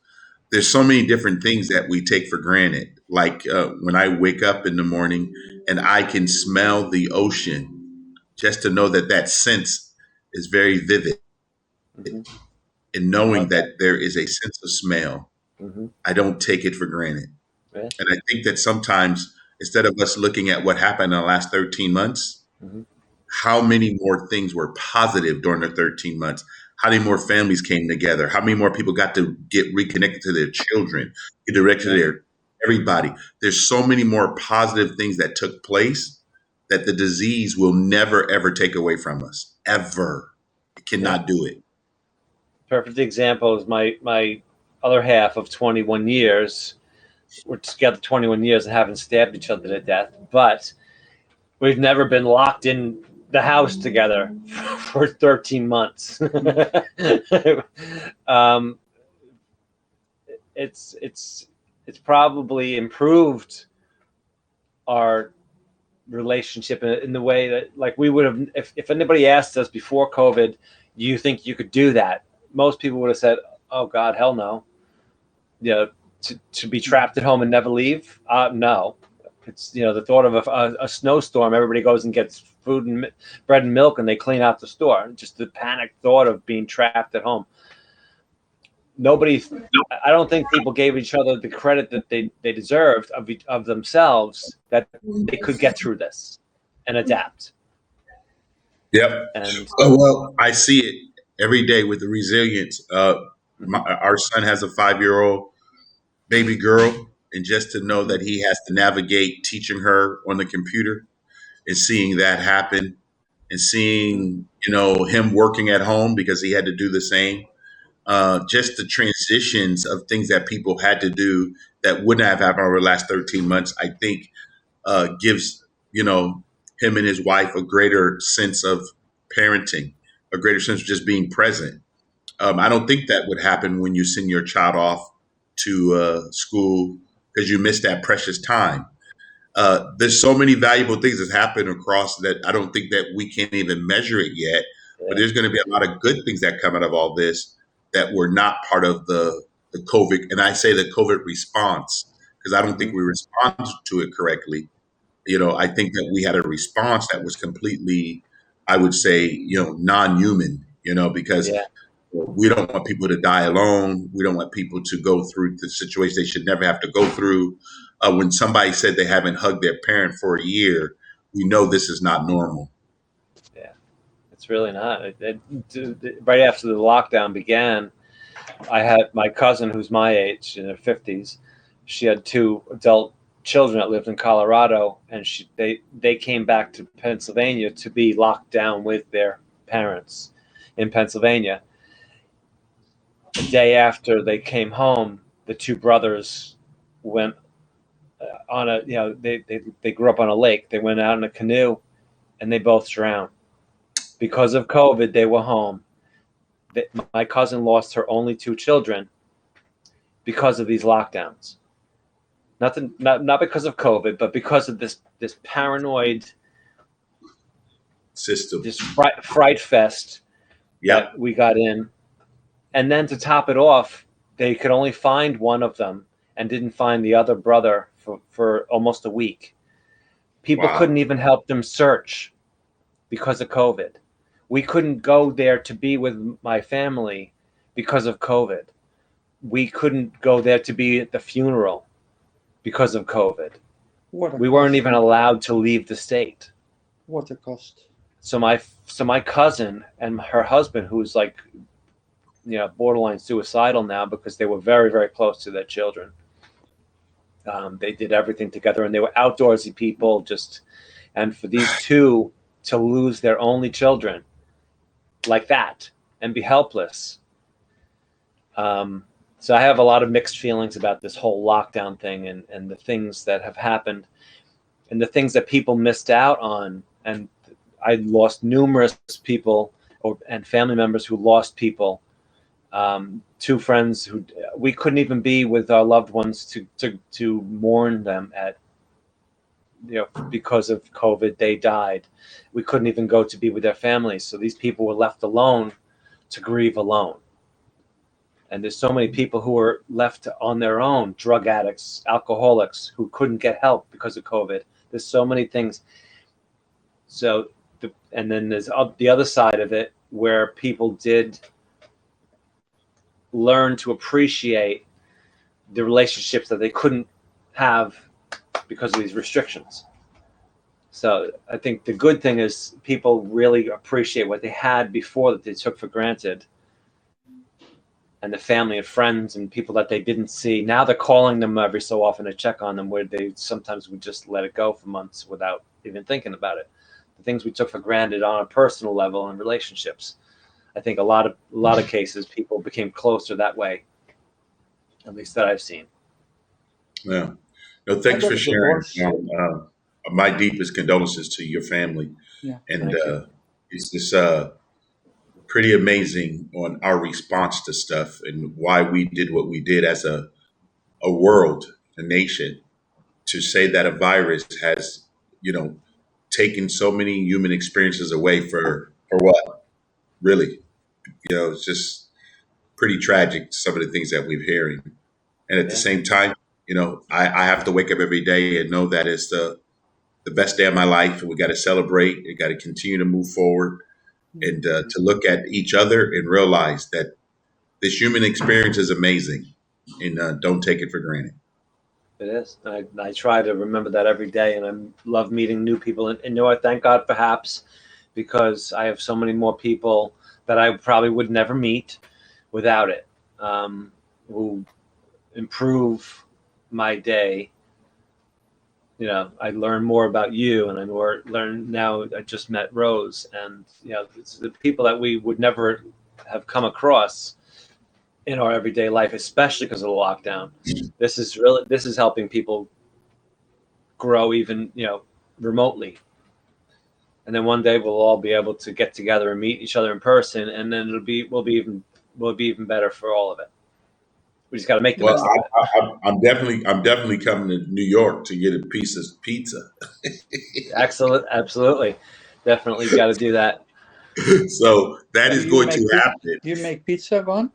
There's so many different things that we take for granted. Like when I wake up in the morning and I can smell the ocean, just to know that sense is very vivid. Mm-hmm. And knowing that there is a sense of smell, I don't take it for granted. Yeah. And I think that sometimes instead of us looking at what happened in the last 13 months, how many more things were positive during the 13 months? How many more families came together? How many more people got to get reconnected to their children, get directed to their everybody? There's so many more positive things that took place that the disease will never, ever take away from us. Ever. It cannot do it. Perfect example is my other half of 21 years. We're together 21 years and haven't stabbed each other to death, but we've never been locked in the house together for 13 months. It's probably improved our relationship in the way that, like, we would have, if anybody asked us before COVID, do you think you could do that? Most people would have said, oh God, hell no. To be trapped at home and never leave? No. It's, the thought of a snowstorm, everybody goes and gets food and bread and milk and they clean out the store. Just the panic thought of being trapped at home. I don't think people gave each other the credit that they deserved of themselves, that they could get through this and adapt. Yep. And well, I see it every day with the resilience. Our son has a 5-year-old baby girl, and just to know that he has to navigate teaching her on the computer and seeing that happen and seeing, him working at home because he had to do the same. Just the transitions of things that people had to do that wouldn't have happened over the last 13 months, I think gives, him and his wife a greater sense of parenting, a greater sense of just being present. I don't think that would happen when you send your child off to school because you missed that precious time. there's so many valuable things that happen across that I don't think that we can't even measure it yet. But there's going to be a lot of good things that come out of all this that were not part of the COVID. And I say the COVID response because I don't think we responded to it correctly. I think that we had a response that was completely, I would say, non-human, because Yeah. we don't want people to die alone. We don't want people to go through the situation they should never have to go through. When somebody said they haven't hugged their parent for a year, we know this is not normal. Yeah, it's really not. Right after the lockdown began, I had my cousin who's my age, in her 50s. She had 2 adult children that lived in Colorado, and they came back to Pennsylvania to be locked down with their parents in Pennsylvania. The day after they came home, the 2 brothers went on a, they grew up on a lake. They went out in a canoe, and they both drowned. Because of COVID, they were home. My cousin lost her only 2 children because of these lockdowns. Not because of COVID, but because of this paranoid system, this fright fest that we got in. And then to top it off, they could only find one of them and didn't find the other brother for almost a week. People couldn't even help them search because of COVID. We couldn't go there to be with my family because of COVID. We couldn't go there to be at the funeral because of COVID. We weren't even allowed to leave the state. What a cost. So my cousin and her husband, who's like, borderline suicidal now because they were very, very close to their children. They did everything together, and they were outdoorsy people. And for these 2 to lose their only children like that and be helpless. So I have a lot of mixed feelings about this whole lockdown thing and the things that have happened and the things that people missed out on. And I lost numerous people and family members who lost people. 2 friends who we couldn't even be with our loved ones to mourn them because of COVID. They died. We couldn't even go to be with their families. So these people were left alone to grieve alone. And there's so many people who were left on their own, drug addicts, alcoholics, who couldn't get help because of COVID. There's so many things. So, and then there's the other side of it where people did learn to appreciate the relationships that they couldn't have because of these restrictions. So I think the good thing is people really appreciate what they had before that they took for granted. And the family and friends and people that they didn't see. Now they're calling them every so often to check on them, where they sometimes would just let it go for months without even thinking about it. The things we took for granted on a personal level and relationships. I think a lot of cases people became closer that way, at least that I've seen. Yeah. No, thanks for sharing. My deepest condolences to your family. Yeah. And it's just pretty amazing on our response to stuff and why we did what we did as a world, a nation, to say that a virus has, taken so many human experiences away for what? Really? It's just pretty tragic, some of the things that we're hearing. And at the same time, I have to wake up every day and know that it's the best day of my life, and we got to celebrate. We got to continue to move forward, and to look at each other and realize that this human experience is amazing, and don't take it for granted. It is. I try to remember that every day, and I love meeting new people. And I thank God for Happs, because I have so many more people that I probably would never meet without it, who improve my day. I learn more about you, and I learn now. I just met Rose, and it's the people that we would never have come across in our everyday life, especially because of the lockdown. This is helping people grow even remotely, and then one day we'll all be able to get together and meet each other in person, and then we'll be even better for all of it. We just got to make the Well, best of it. I'm definitely coming to New York to get a piece of pizza. Excellent, absolutely, definitely got to do that. So that Do is you going make to happen. do you make pizza, Ron?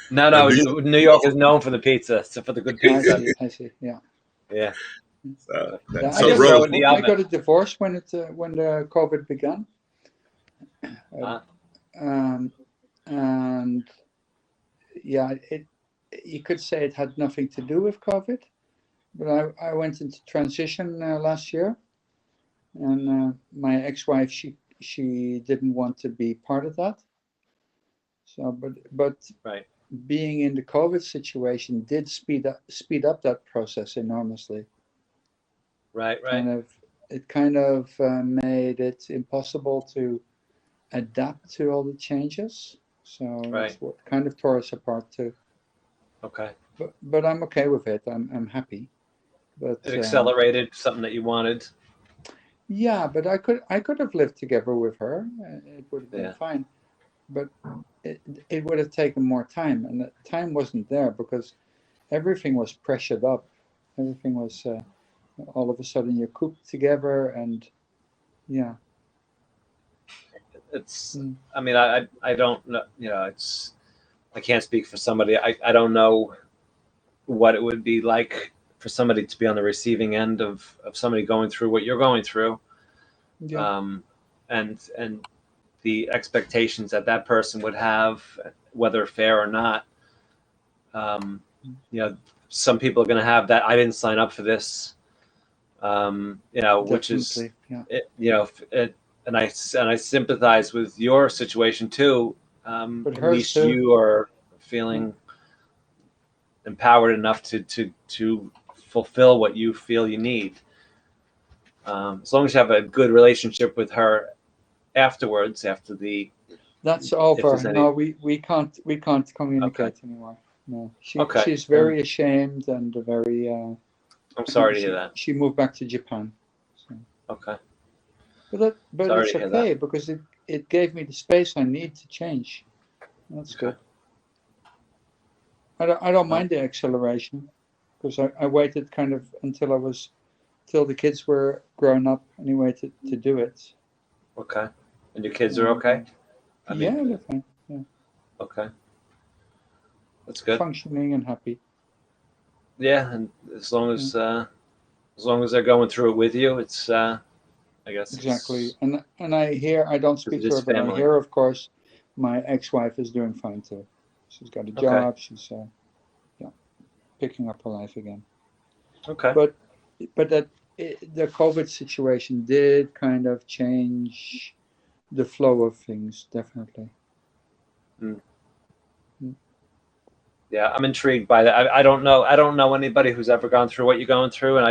No, Uh, no, New York, New York is known for the pizza, so for the good I pizza. see. I see. Yeah. Yeah, Yeah. I I just got throw Rose, it in the I oven. got a divorce when the COVID began, Uh, um, and yeah, you could say it had nothing to do with COVID, but I went into transition last year, and my ex-wife she didn't want to be part of that. So, but right, being in the COVID situation did speed up that process enormously. right, right, Kind of it kind of made it impossible to adapt to all the changes. So right. that's what kind of tore us apart too. Okay, But I'm okay with it. I'm happy. But it accelerated something that you wanted. yeah, but I could have lived together with her. It would have been Yeah, fine. But it would have taken more time, and the time wasn't there because everything was pressured up. Everything was all of a sudden you're cooped together, and yeah. it's. Mm. I mean, I don't know. You know, it's. I can't speak for somebody. I don't know what it would be like for somebody to be on the receiving end of somebody going through what you're going through, Yeah, um, and the expectations that that person would have, whether fair or not. Um, you know, some people are going to have that. I didn't sign up for this. You know, which is, definitely. Yeah. you know, and I sympathize with your situation too. But At hers least too. you are Yeah. feeling empowered enough to fulfill what you feel you need. As long as you have a good relationship with her afterwards, after the That's if over. there's any. No, we can't Okay, communicate anymore. No, okay, she's then very ashamed and very. I'm sorry to hear She that. she moved back to Japan. So, Okay, but sorry it's to hear that. okay because it gave me the space I need to change. That's Okay, good. I don't well, mind the acceleration because I waited kind of till the kids were grown up anyway to do it. okay, and your kids are And okay. I mean, yeah, they're fine. Yeah, okay, that's good. functioning and happy. Yeah, and Yeah, as long as they're going through it with you, it's I guess exactly. it's And I hear I don't because speak it to is her, but I family. hear, of course, my ex-wife is doing fine too. She's got a Okay, job. She's yeah, picking up her life again. okay. But that the COVID situation did kind of change the flow of things, definitely. Mm. Mm. Yeah, I'm intrigued by that. I don't know. I don't know anybody who's ever gone through what you're going through, and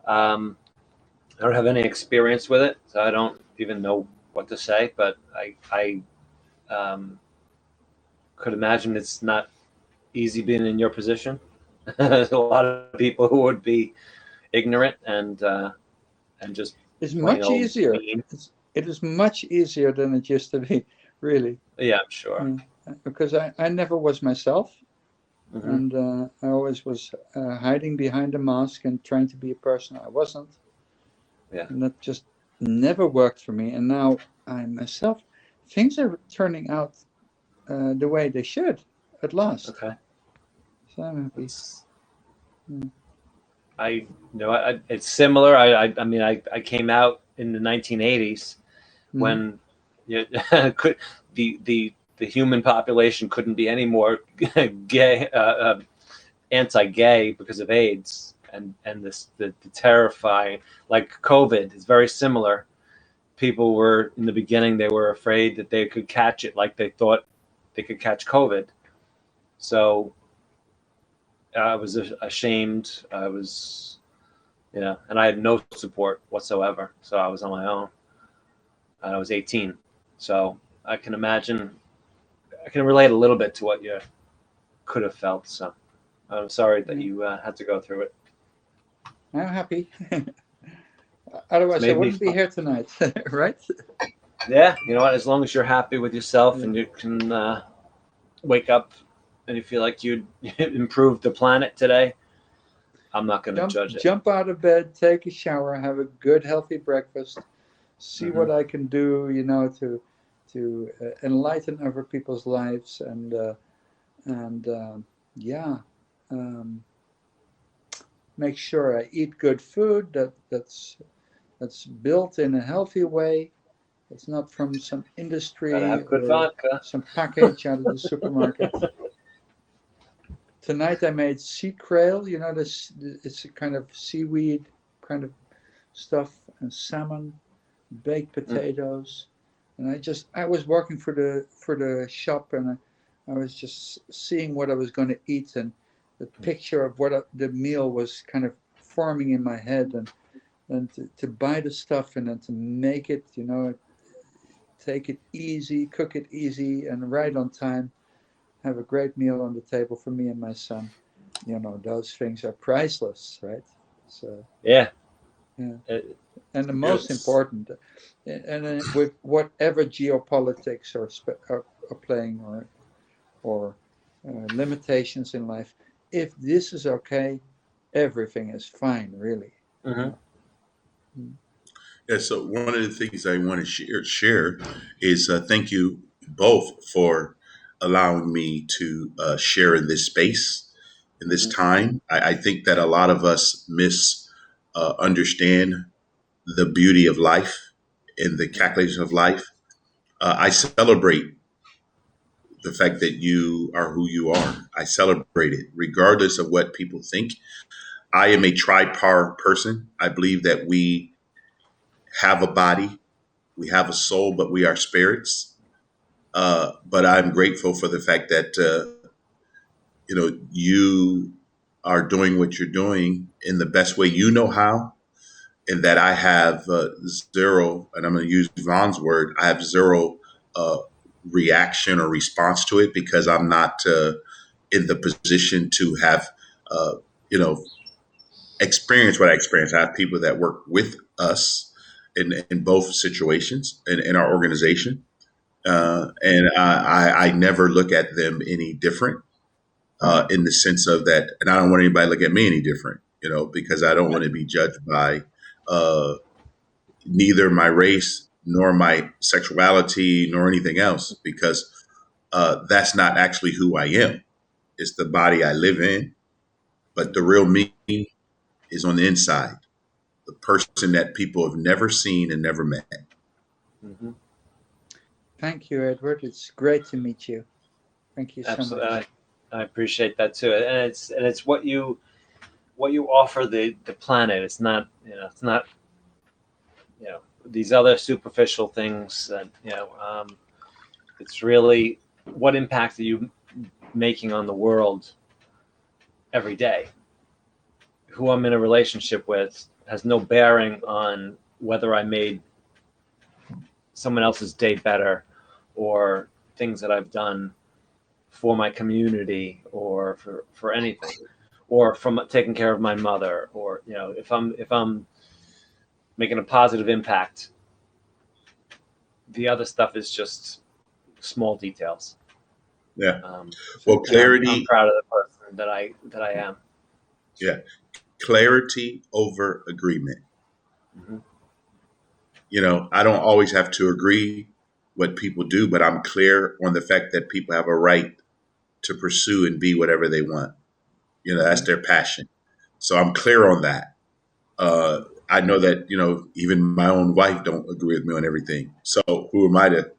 um, I don't have any experience with it, so I don't even know what to say. But I could imagine it's not easy being in your position. There's a lot of people who would be ignorant and just It's plain much old easier. mean. It is much easier than it used to be, really. Yeah, I'm sure. Yeah. Because I never was myself, Hmm. and I always was hiding behind a mask and trying to be a person I wasn't, Yeah. and that just never worked for me. And now I'm myself. Things are turning out the way they should at last. Okay. So I'm happy. It's Mm. it's similar. I mean I came out in the 1980s Mm. when you, could the human population couldn't be any more gay, anti-gay because of AIDS and this the terrifying, like COVID is very similar. People were in the beginning they were afraid that they could catch it, like they thought they could catch COVID. So I was ashamed. I was, and I had no support whatsoever. So I was on my own. And I was 18. So I can imagine, I can relate a little bit to what you could have felt. So I'm sorry that Yeah. you had to go through it. I'm happy. It's Otherwise, I made me wouldn't be here tonight, right? Yeah, you know what? As long as you're happy with yourself Yeah. and you can wake up and you feel like you'd improve the planet today, I'm not going to judge it. Jump out of bed, take a shower, have a good, healthy breakfast, see what I can do, to enlighten other people's lives, and make sure I eat good food that's built in a healthy way. It's not from some industry Gotta have good or vodka. some package out of the supermarket. Tonight I made sea krill. It's a kind of seaweed kind of stuff, and salmon, baked potatoes. And I was working for the shop, and I was just seeing what I was going to eat, and the picture of what the meal was kind of forming in my head, and to buy the stuff and then to make it, take it easy, cook it easy, and right on time, have a great meal on the table for me and my son. Those things are priceless, right? So yeah. And the most important, and with whatever geopolitics are playing or limitations in life, if this is okay, everything is fine, really. Yeah, so one of the things I want to share is thank you both for allowing me to share in this space, in this time. I think that a lot of us understand the beauty of life and the calculation of life. I celebrate the fact that you are who you are. I celebrate it, regardless of what people think. I am a tripart person. I believe that we have a body, we have a soul, but we are spirits. But I'm grateful for the fact that you are doing what you're doing in the best way you know how, and that I have zero, and I'm going to use Vaughn's word, I have zero reaction or response to it, because I'm not in the position to have, experience what I experience. I have people that work with us in both situations in our organization. And I never look at them any different in the sense of that. And I don't want anybody to look at me any different, because I don't want to be judged by neither my race nor my sexuality nor anything else, because that's not actually who I am. It's the body I live in, but the real me is on the inside, the person that people have never seen and never met. Thank you, Edward. It's great to meet you. Thank you so much. I appreciate that too, and it's what you offer the planet. It's not these other superficial things that it's really what impact are you making on the world every day. Who I'm in a relationship with has no bearing on whether I made someone else's day better, or things that I've done for my community, or for anything, or from taking care of my mother, or if I'm making a positive impact, the other stuff is just small details. Yeah. Well, clarity. I'm proud of the person that I am. Yeah. Clarity over agreement. I don't always have to agree what people do, but I'm clear on the fact that people have a right to pursue and be whatever they want. That's their passion. So I'm clear on that. I know that, even my own wife don't agree with me on everything. So who am I to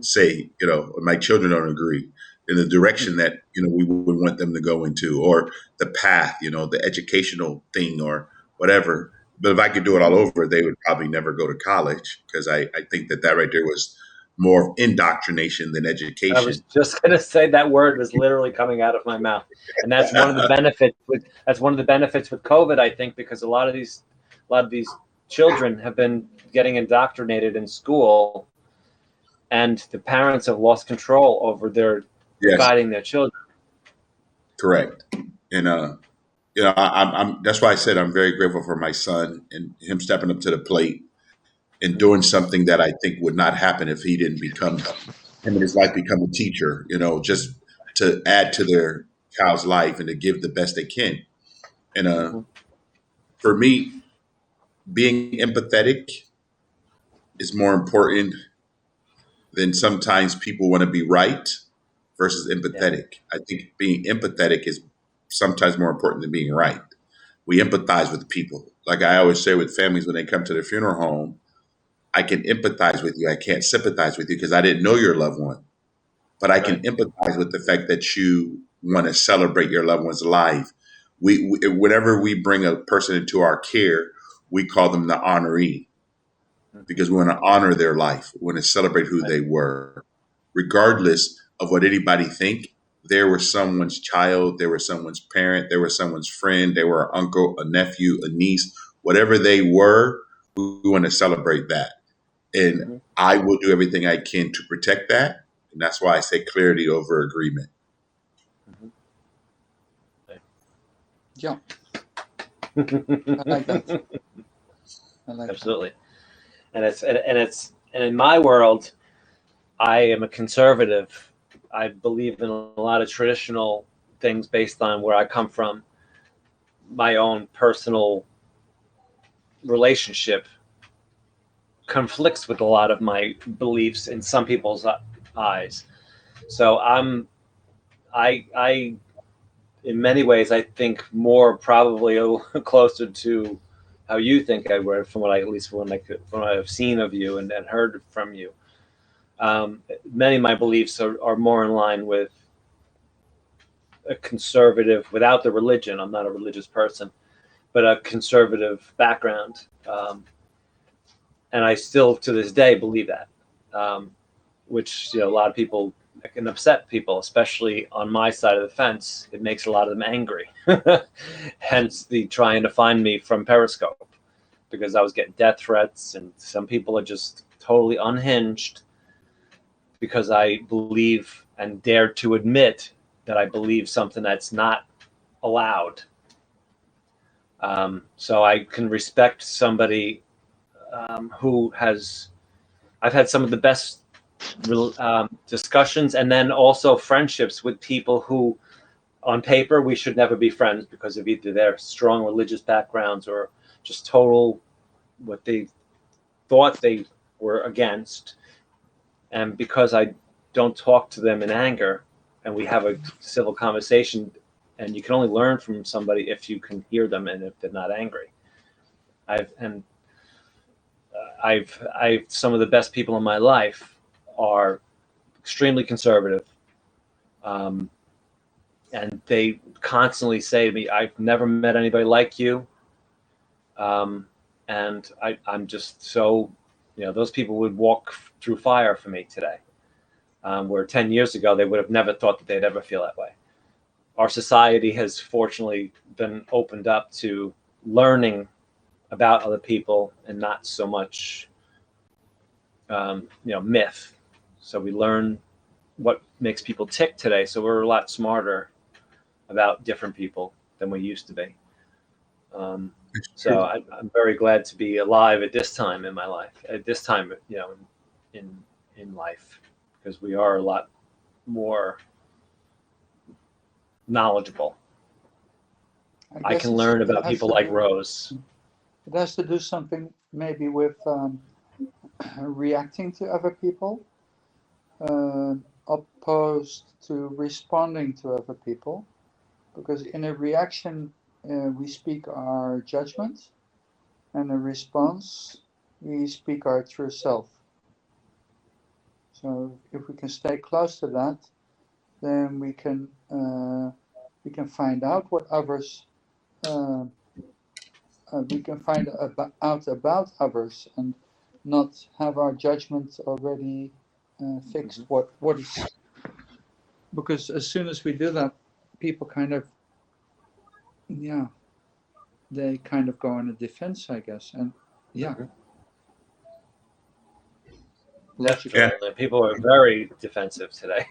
say, my children don't agree in the direction that, we would want them to go into, or the path, the educational thing or whatever. But if I could do it all over, they would probably never go to college, because I think that right there was more indoctrination than education. I was just going to say that word was literally coming out of my mouth, and that's one of the benefits with COVID, I think, because a lot of these children have been getting indoctrinated in school, and the parents have lost control over their guiding their children. Correct. And I'm that's why I said I'm very grateful for my son and him stepping up to the plate and doing something that I think would not happen if he didn't become a teacher, just to add to their child's life and to give the best they can. And for me, being empathetic is more important than sometimes people want to be right versus empathetic. I think being empathetic is sometimes more important than being right. We empathize with people. Like I always say with families when they come to the funeral home, I can empathize with you. I can't sympathize with you because I didn't know your loved one. But I can empathize with the fact that you want to celebrate your loved one's life. Whenever we bring a person into our care, we call them the honoree because we want to honor their life. We want to celebrate who they were, regardless of what anybody think. There was someone's child, there was someone's parent, there was someone's friend, they were an uncle, a nephew, a niece, whatever they were. We want to celebrate that, and I will do everything I can to protect that. And that's why I say clarity over agreement. Yeah. I like that. Absolutely. That. And in my world, I am a conservative. I believe in a lot of traditional things based on where I come from. My own personal relationship conflicts with a lot of my beliefs in some people's eyes. So I in many ways, I think more probably a little closer to how you think I would, from what I, at least from what I've seen of you and heard from you. Many of my beliefs are more in line with a conservative, without the religion. I'm not a religious person, but a conservative background. And I still, to this day, believe that, which a lot of people, it can upset people, especially on my side of the fence. It makes a lot of them angry. Hence the trying to find me from Periscope, because I was getting death threats, and some people are just totally unhinged because I believe and dare to admit that I believe something that's not allowed. So I can respect somebody who has. I've had some of the best discussions and then also friendships with people who, on paper, we should never be friends because of either their strong religious backgrounds or just total what they thought they were against. And because I don't talk to them in anger and we have a civil conversation, and you can only learn from somebody if you can hear them and if they're not angry. I've some of the best people in my life are extremely conservative. And they constantly say to me, I've never met anybody like you. And I'm just so, those people would walk through fire for me today. Where 10 years ago, they would have never thought that they'd ever feel that way. Our society has fortunately been opened up to learning about other people and not so much, myth. So we learn what makes people tick today. So we're a lot smarter about different people than we used to be. So I'm very glad to be alive at this time in my life, at this time, in life, because we are a lot more knowledgeable. I can learn about people like Rose. It has to do something maybe with reacting to other people, opposed to responding to other people, because in a reaction we speak our judgment, and in a response we speak our true self. So if we can stay close to that, then we can find out what others we can find out about others and not have our judgment already fixed. What is, because as soon as we do that, people kind of they kind of go on a defense, I guess, and logical. Yeah. People are very defensive today.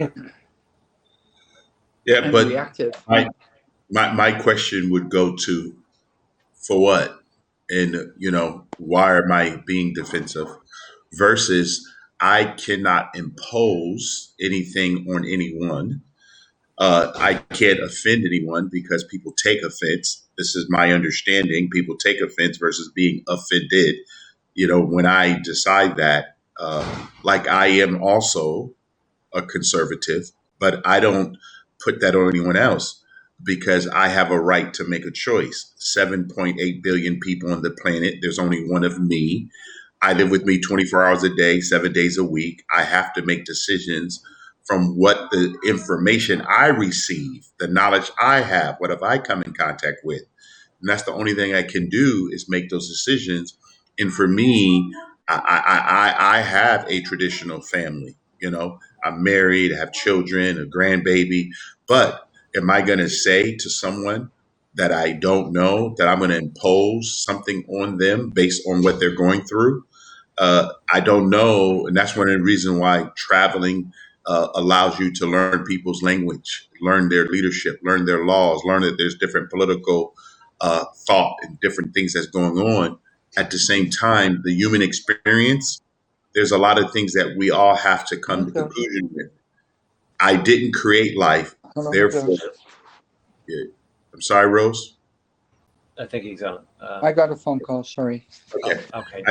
Yeah, and but reactive. My question would go to, for what? And, why am I being defensive? Versus I cannot impose anything on anyone. I can't offend anyone because people take offense. This is my understanding. People take offense versus being offended. When I decide that, like I am also a conservative, but I don't put that on anyone else because I have a right to make a choice. 7.8 billion people on the planet. There's only one of me. I live with me 24 hours a day, 7 days a week. I have to make decisions from what the information I receive, the knowledge I have, what have I come in contact with. And that's the only thing I can do is make those decisions. And for me, I have a traditional family. I'm married, I have children, a grandbaby. But am I going to say to someone that I don't know that I'm going to impose something on them based on what they're going through? I don't know, and that's one of the reasons why traveling allows you to learn people's language, learn their leadership, learn their laws, learn that there's different political thought and different things that's going on. At the same time, the human experience, there's a lot of things that we all have to come to conclusion with. I didn't create life, therefore. Yeah. I'm sorry, Rose. I think he's on. I got a phone call. Sorry. Okay. Okay.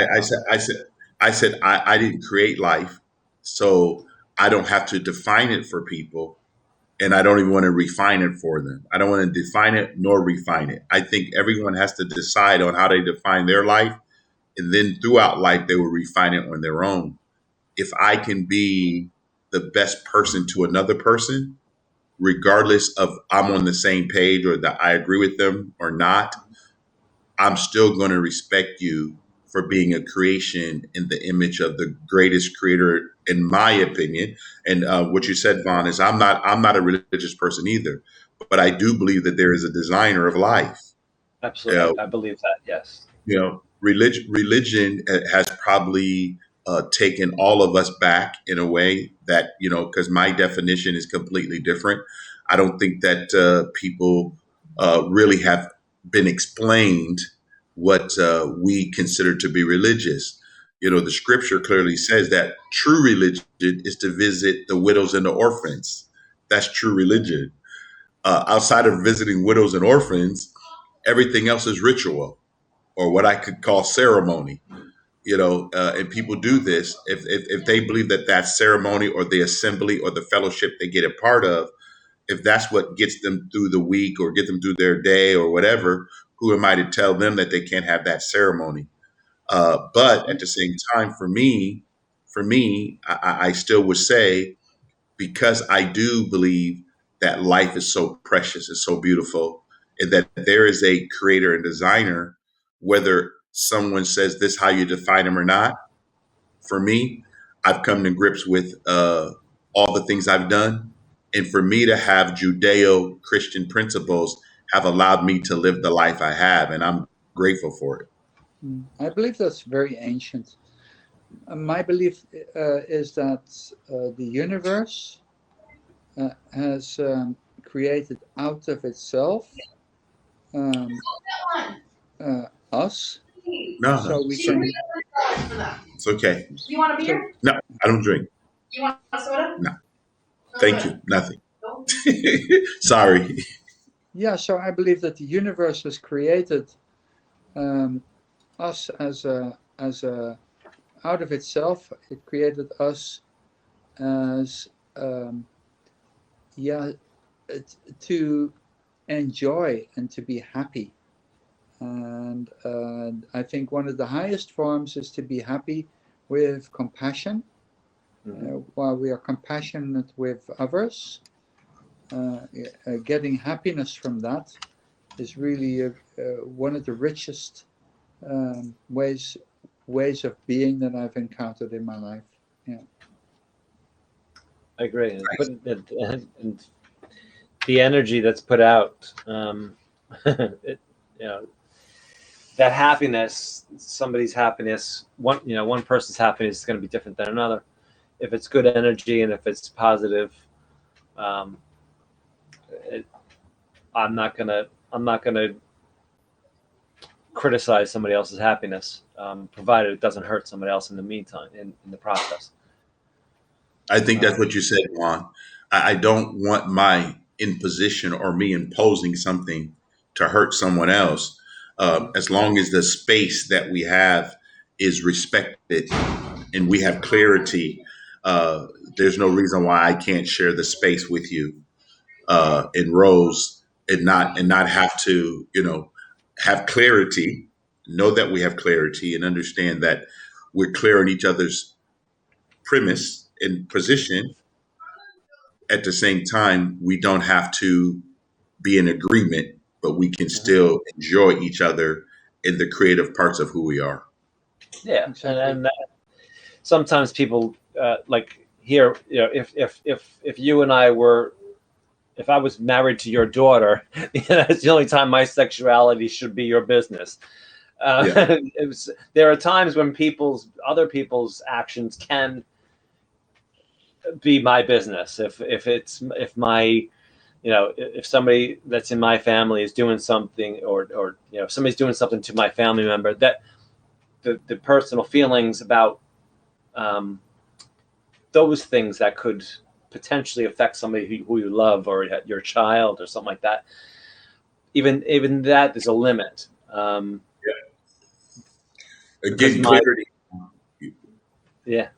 I said I didn't create life, so I don't have to define it for people, and I don't even want to refine it for them. I don't want to define it nor refine it. I think everyone has to decide on how they define their life, and then throughout life they will refine it on their own. If I can be the best person to another person, regardless of I'm on the same page or that I agree with them or not, I'm still going to respect you for being a creation in the image of the greatest creator, in my opinion. And what you said, Vaughn, is I'm not a religious person either, but I do believe that there is a designer of life. Absolutely, I believe that. Yes. Religion has probably taken all of us back in a way that because my definition is completely different. I don't think that people really have been explained what we consider to be religious. The scripture clearly says that true religion is to visit the widows and the orphans. That's true religion. Outside of visiting widows and orphans, everything else is ritual or what I could call ceremony. And people do this if they believe that that's ceremony or the assembly or the fellowship they get a part of. If that's what gets them through the week or get them through their day or whatever, who am I to tell them that they can't have that ceremony? But at the same time, for me, I still would say, because I do believe that life is so precious and so beautiful, and that there is a creator and designer, whether someone says this how you define them or not. For me, I've come to grips with all the things I've done. And for me to have Judeo-Christian principles have allowed me to live the life I have. And I'm grateful for it. I believe that's very ancient. My belief is that the universe has created out of itself us. No, so we can. It's okay. You want a beer? No, I don't drink. You want a soda? No. Thank you. Nothing. Sorry. Yeah, so I believe that the universe has created us as a out of itself. It created us as to enjoy and to be happy. And I think one of the highest forms is to be happy with compassion. While we are compassionate with others, getting happiness from that is really one of the richest ways of being that I've encountered in my life. Yeah, I agree. And the energy that's put out, that happiness, somebody's happiness, one person's happiness is going to be different than another. If it's good energy and if it's positive, I'm not gonna criticize somebody else's happiness, provided it doesn't hurt somebody else in the meantime, in the process. I think that's what you said, Juan. I don't want my in position or me imposing something to hurt someone else. As long as the space that we have is respected and we have clarity, there's no reason why I can't share the space with you in Rose and not have to, have clarity, know that we have clarity and understand that we're clear on each other's premise and position. At the same time, we don't have to be in agreement, but we can still enjoy each other in the creative parts of who we are. Yeah, Exactly. and sometimes people like here, if you and I were, if I was married to your daughter, it's the only time my sexuality should be your business. Yeah. There are times when other people's actions can be my business. If somebody that's in my family is doing something, or if somebody's doing something to my family member, that the personal feelings about those things that could potentially affect somebody who you love, or your child or something like that. Even that, there's a limit. Again, clarity. Yeah.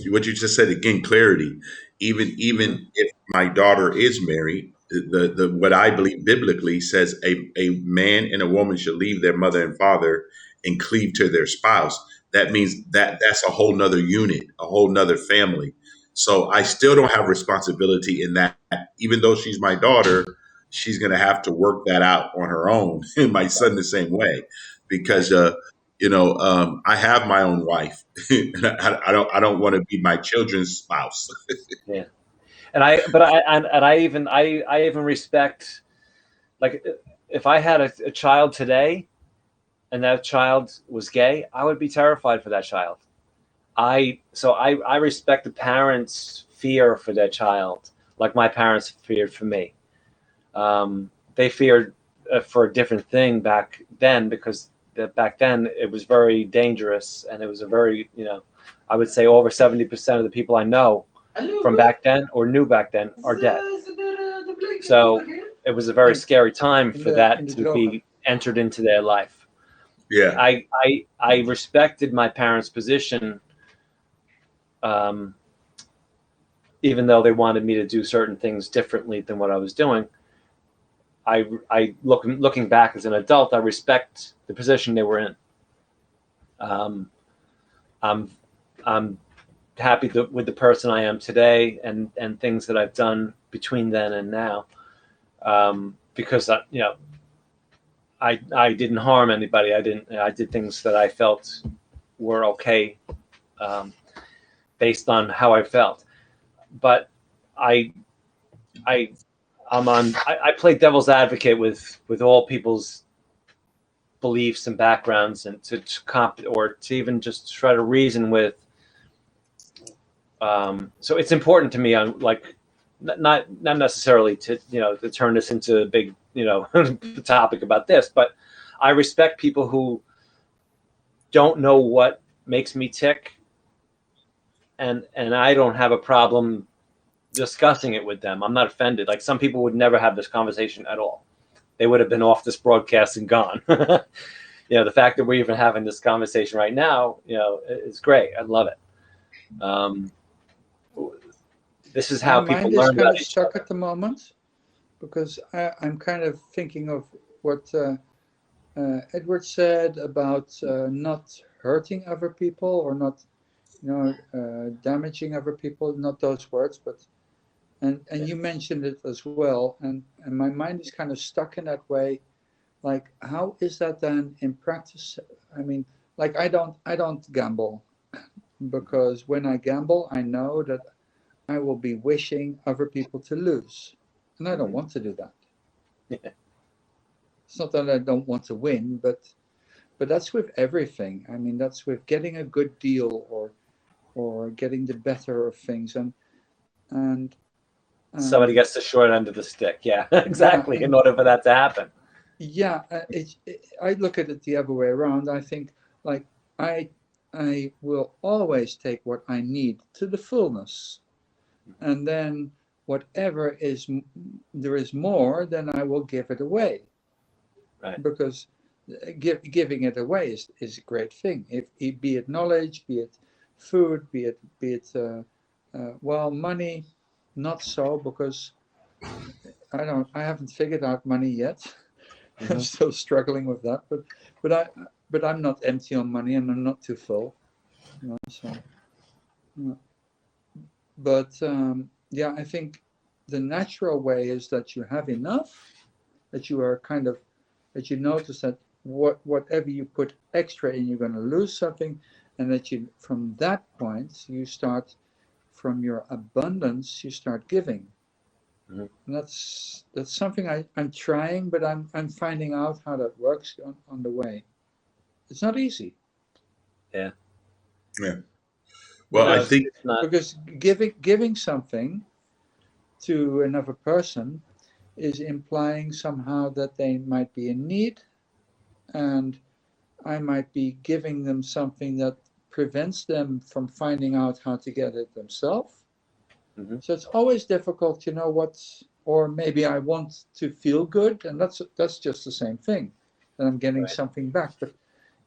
What you just said again, clarity. Even if my daughter is married, the what I believe biblically says a man and a woman should leave their mother and father and cleave to their spouse. That means that's a whole nother unit, a whole nother family. So I still don't have responsibility in that. Even though she's my daughter, she's going to have to work that out on her own. And my son the same way, because I have my own wife. And I don't want to be my children's spouse. Yeah. I even respect, like, if I had a child today and that child was gay, I would be terrified for that child. I respect the parents' fear for their child, like my parents feared for me. They feared for a different thing back then, because back then it was very dangerous, and it was a very, I would say over 70% of the people I know from back then or knew back then are dead. So it was a very scary time for that to be entered into their life. Yeah. I respected my parents' position, even though they wanted me to do certain things differently than what I was doing. Looking back as an adult, I respect the position they were in. I'm happy with the person I am today, and things that I've done between then and now, because I didn't harm anybody. I did things that I felt were okay, based on how I felt. But I play devil's advocate with all people's beliefs and backgrounds, and to even just try to reason with. So it's important to me, on like, not necessarily to turn this into a big topic about this, but I respect people who don't know what makes me tick, and I don't have a problem discussing it with them. I'm not offended. Like, some people would never have this conversation at all. They would have been off this broadcast and gone. The fact that we're even having this conversation right now, is great. I love it. This is how My people mind learn is kind about of each stuck other. at the moment, because I'm kind of thinking of what Edward said about not hurting other people, or not, damaging other people. Not those words, but and you mentioned it as well, and my mind is kind of stuck in that way. Like, how is that then in practice? I mean, like, I don't gamble, because when I gamble, I know that I will be wishing other people to lose, and I don't want to do that. Yeah. It's not that I don't want to win, but that's with everything. I mean, that's with getting a good deal, or getting the better of things, and Somebody gets the short end of the stick. Yeah, exactly. yeah, In order for that to happen. yeah. I look at it the other way around. I think, like, I will always take what I need to the fullness, and then whatever there is more, then I will give it away. Right. Because giving it away is a great thing. Be it knowledge, be it food, be it money, not so, because I haven't figured out money yet. I'm still struggling with that, but I'm not empty on money, and I'm not too full. So, but I think the natural way is that you have enough, that you are that you notice that whatever you put extra in, you're going to lose something, and that you, from that point, you start, from your abundance, you start giving. And that's something I'm trying, but I'm finding out how that works on the way. It's not easy. Yeah. Well, I think it's not. Because giving something to another person is implying somehow that they might be in need, and I might be giving them something that prevents them from finding out how to get it themselves. So it's always difficult to know or maybe I want to feel good, and that's just the same thing, that I'm getting something back. But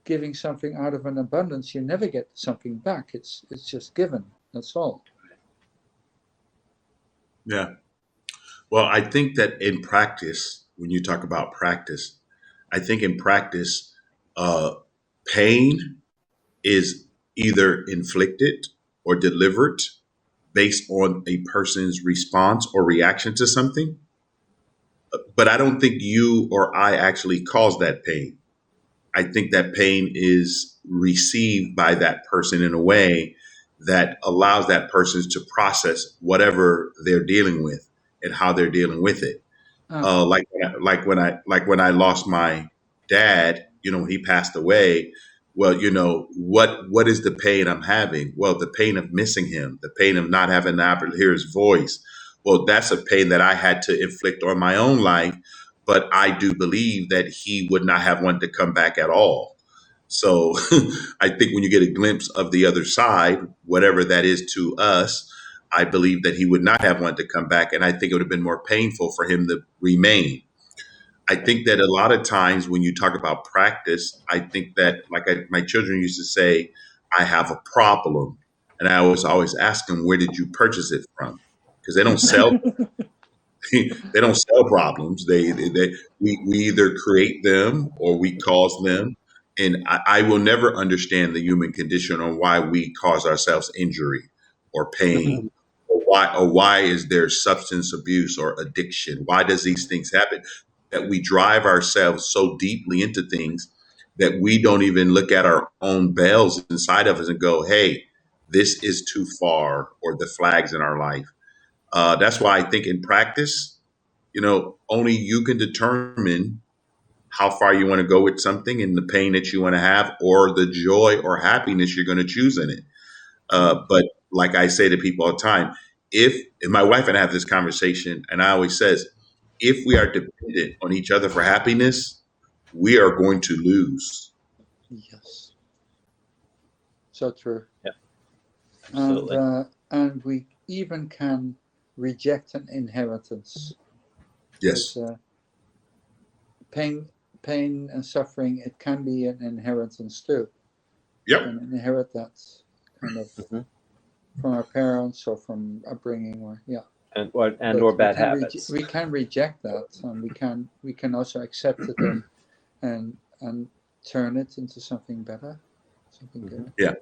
giving something out of an abundance, you never get something back. It's just given. That's all. Yeah. Well, I think that in practice, when you talk about practice, I think in practice, pain is either inflicted or delivered based on a person's response or reaction to something. But I don't think you or I actually cause that pain. I think that pain is received by that person in a way that allows that person to process whatever they're dealing with and how they're dealing with it. Like when I lost my dad, when he passed away. Well, what is the pain I'm having? Well, the pain of missing him, the pain of not having the opportunity to hear his voice. Well, that's a pain that I had to inflict on my own life. But I do believe that he would not have wanted to come back at all. So I think when you get a glimpse of the other side, whatever that is to us, I believe that he would not have wanted to come back. And I think it would have been more painful for him to remain. I think that a lot of times when you talk about practice, I think that my children used to say, I have a problem. And I was always ask them, where did you purchase it from? Because they don't sell. They don't sell problems. We either create them or we cause them. And I will never understand the human condition on why we cause ourselves injury or pain, or why is there substance abuse or addiction? Why does these things happen? That we drive ourselves so deeply into things that we don't even look at our own bells inside of us and go, hey, this is too far, or the flags in our life. That's why I think in practice, only you can determine how far you want to go with something and the pain that you want to have, or the joy or happiness you're going to choose in it. But like I say to people all the time, if my wife and I have this conversation, and I always says, if we are dependent on each other for happiness, we are going to lose. Yes. So true. Yeah. Absolutely. And we even can reject an inheritance. Yes. Pain and suffering, it can be an inheritance too. Yep. And inherit that kind of from our parents or from upbringing, or bad habits. We can reject that, and we can also accept it and turn it into something better, something good. Yeah.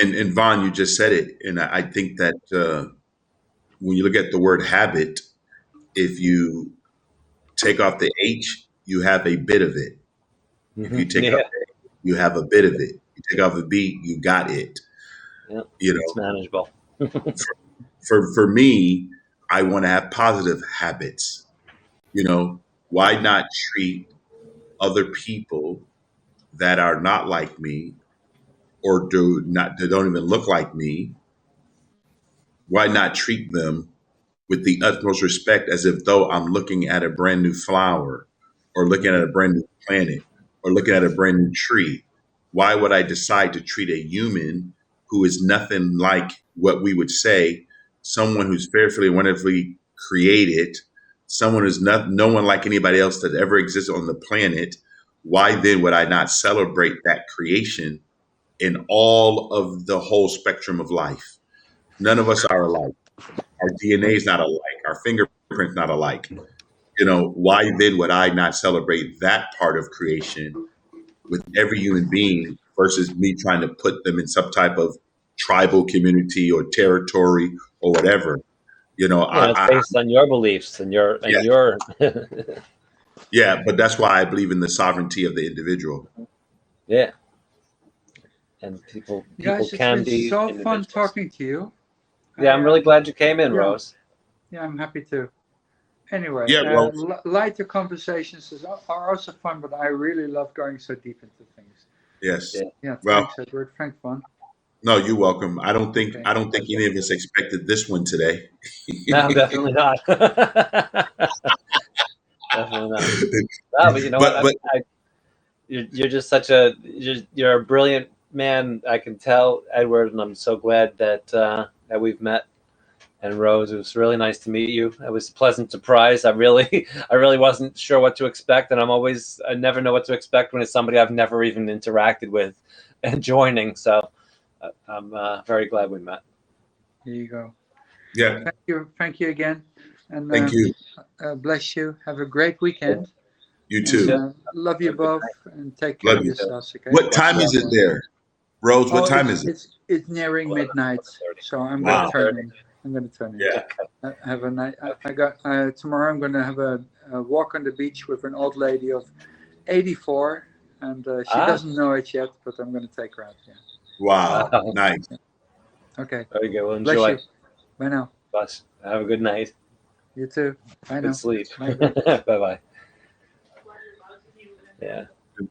And Vaughn, you just said it, and I think that when you look at the word habit, if you take off the H, you have a bit of it. If you take off the A, you have a bit of it. You take off a B, you got it. Yeah, it's manageable. For me, I want to have positive habits. Why not treat other people that are not like me, or they don't even look like me? Why not treat them with the utmost respect, as if though I'm looking at a brand new flower, or looking at a brand new planet, or looking at a brand new tree? Why would I decide to treat a human who is nothing like what we would say someone who's fearfully and wonderfully created, someone who's no one like anybody else that ever existed on the planet, why then would I not celebrate that creation in all of the whole spectrum of life? None of us are alike. Our DNA is not alike. Our fingerprint's not alike. Why then would I not celebrate that part of creation with every human being versus me trying to put them in some type of tribal community or territory or whatever? It's based on your beliefs and your Yeah. your. Yeah, but that's why I believe in the sovereignty of the individual. Yeah, and people Guys, it's can been be so fun individuals. talking to you. Yeah, I'm really glad you came in, yeah. Rose. Yeah, I'm happy to. Anyway, Yeah, well- lighter conversations are also fun, but I really love going so deep into things. Yes. Yeah. Yeah, Well- thanks, Edward. Frank fun. No, you're welcome. I don't think Okay. any of us expected this one today. No, definitely not. Definitely not. No, but you know But- what? You're just you're a brilliant man. I can tell, Edward, and I'm so glad that we've met. And Rose, it was really nice to meet you. It was a pleasant surprise. I really wasn't sure what to expect, and I never know what to expect when it's somebody I've never even interacted with and joining. So I'm very glad we met. Here you go. Yeah. Thank you again, and Thank you. bless you. Have a great weekend. You too. And, love you both, and take care Love of you. yourselves. Okay. What time is it there? Rose, what time is it? It's nearing midnight, so I'm Wow. going to turn in. I'm going to turn in. Yeah. Have a night. I got tomorrow. I'm going to have a walk on the beach with an old lady of 84, and she doesn't know it yet, but I'm going to take her out. Yeah. Wow. Nice. Okay. Very good. Well, Bless enjoy. you. Bye now. Bus. Have a good night. You too. Bye now. Good sleep. Bye. Bye bye. Yeah. And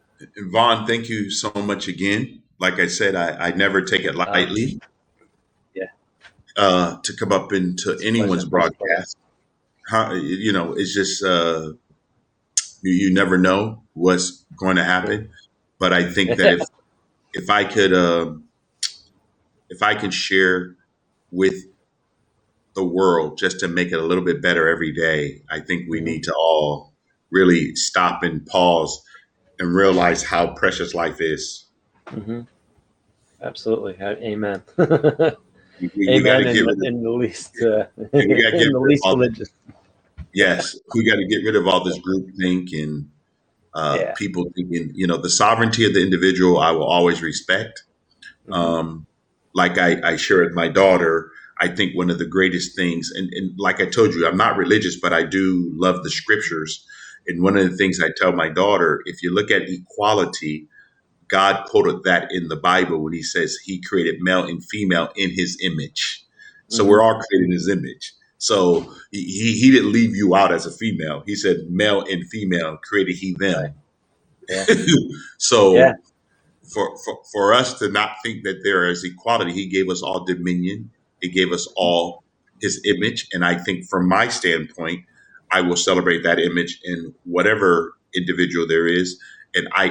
Vaughn, thank you so much again. Like I said, I never take it lightly. To come up into anyone's broadcast. It's just you never know what's going to happen. But I think that if I could share with the world just to make it a little bit better every day, I think we need to all really stop and pause and realize how precious life is. Mm-hmm. Absolutely. Amen. We got to Amen. get rid of In the least, we gotta in get the rid of least all- religious. Yes, we got to get rid of all this groupthink and people thinking. The sovereignty of the individual, I will always respect. Like I share with my daughter, I think one of the greatest things, and like I told you, I'm not religious, but I do love the scriptures. And one of the things I tell my daughter, if you look at equality, God quoted that in the Bible when he says he created male and female in his image. So we're all created in his image. So he didn't leave you out as a female. He said male and female created he them. Yeah. So Yeah. for us to not think that there is equality, he gave us all dominion. He gave us all his image. And I think from my standpoint, I will celebrate that image in whatever individual there is. And I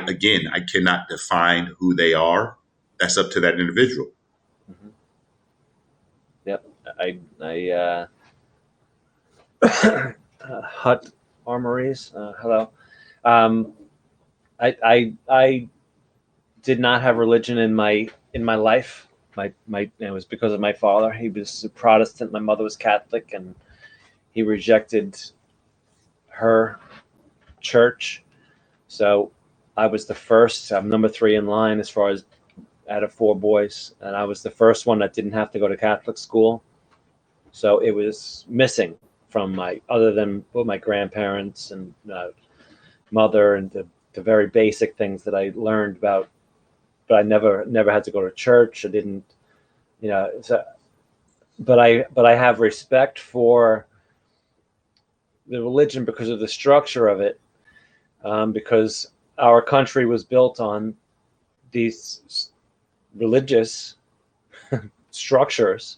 cannot define who they are. That's up to that individual. Mm-hmm. Yep. Hut Armories. Hello. I did not have religion in my life. It was because of my father. He was a Protestant. My mother was Catholic, and he rejected her church. So I was the first. I'm number 3 in line as far as out of 4 boys, and I was the first one that didn't have to go to Catholic school. So it was missing from other than my grandparents and mother and the very basic things that I learned about. But I never had to go to church. I didn't, So, but I have respect for the religion because of the structure of it, because our country was built on these religious structures,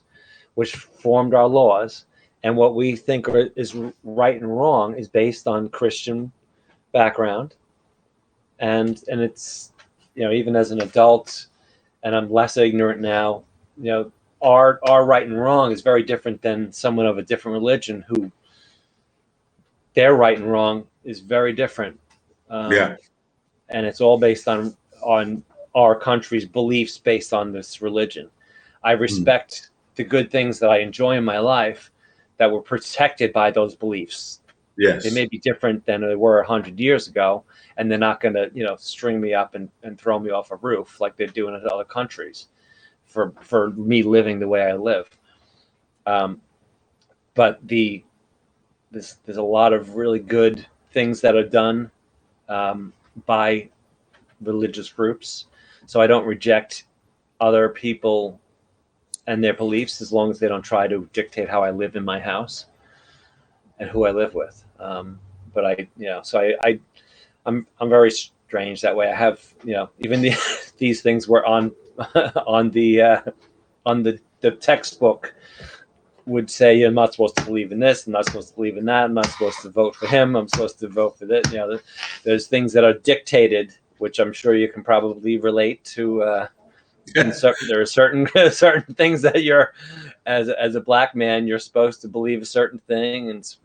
which formed our laws, and what we think is right and wrong is based on Christian background, and it's even as an adult, and I'm less ignorant now, our right and wrong is very different than someone of a different religion who their right and wrong is very different. Yeah. And it's all based on our country's beliefs based on this religion. I respect the good things that I enjoy in my life that were protected by those beliefs. Yes. They may be different than they were 100 years ago, and they're not going to, string me up and throw me off a roof like they're doing in other countries for me living the way I live. But there's a lot of really good things that are done by religious groups. So I don't reject other people and their beliefs as long as they don't try to dictate how I live in my house and who I live with. But I'm very strange that way. I have, even these things were on the textbook would say you're not supposed to believe in this, I'm not supposed to believe in that, I'm not supposed to vote for him, I'm supposed to vote for this. There's things that are dictated, which I'm sure you can probably relate to. There are certain things that you're, as a black man, you're supposed to believe a certain thing, and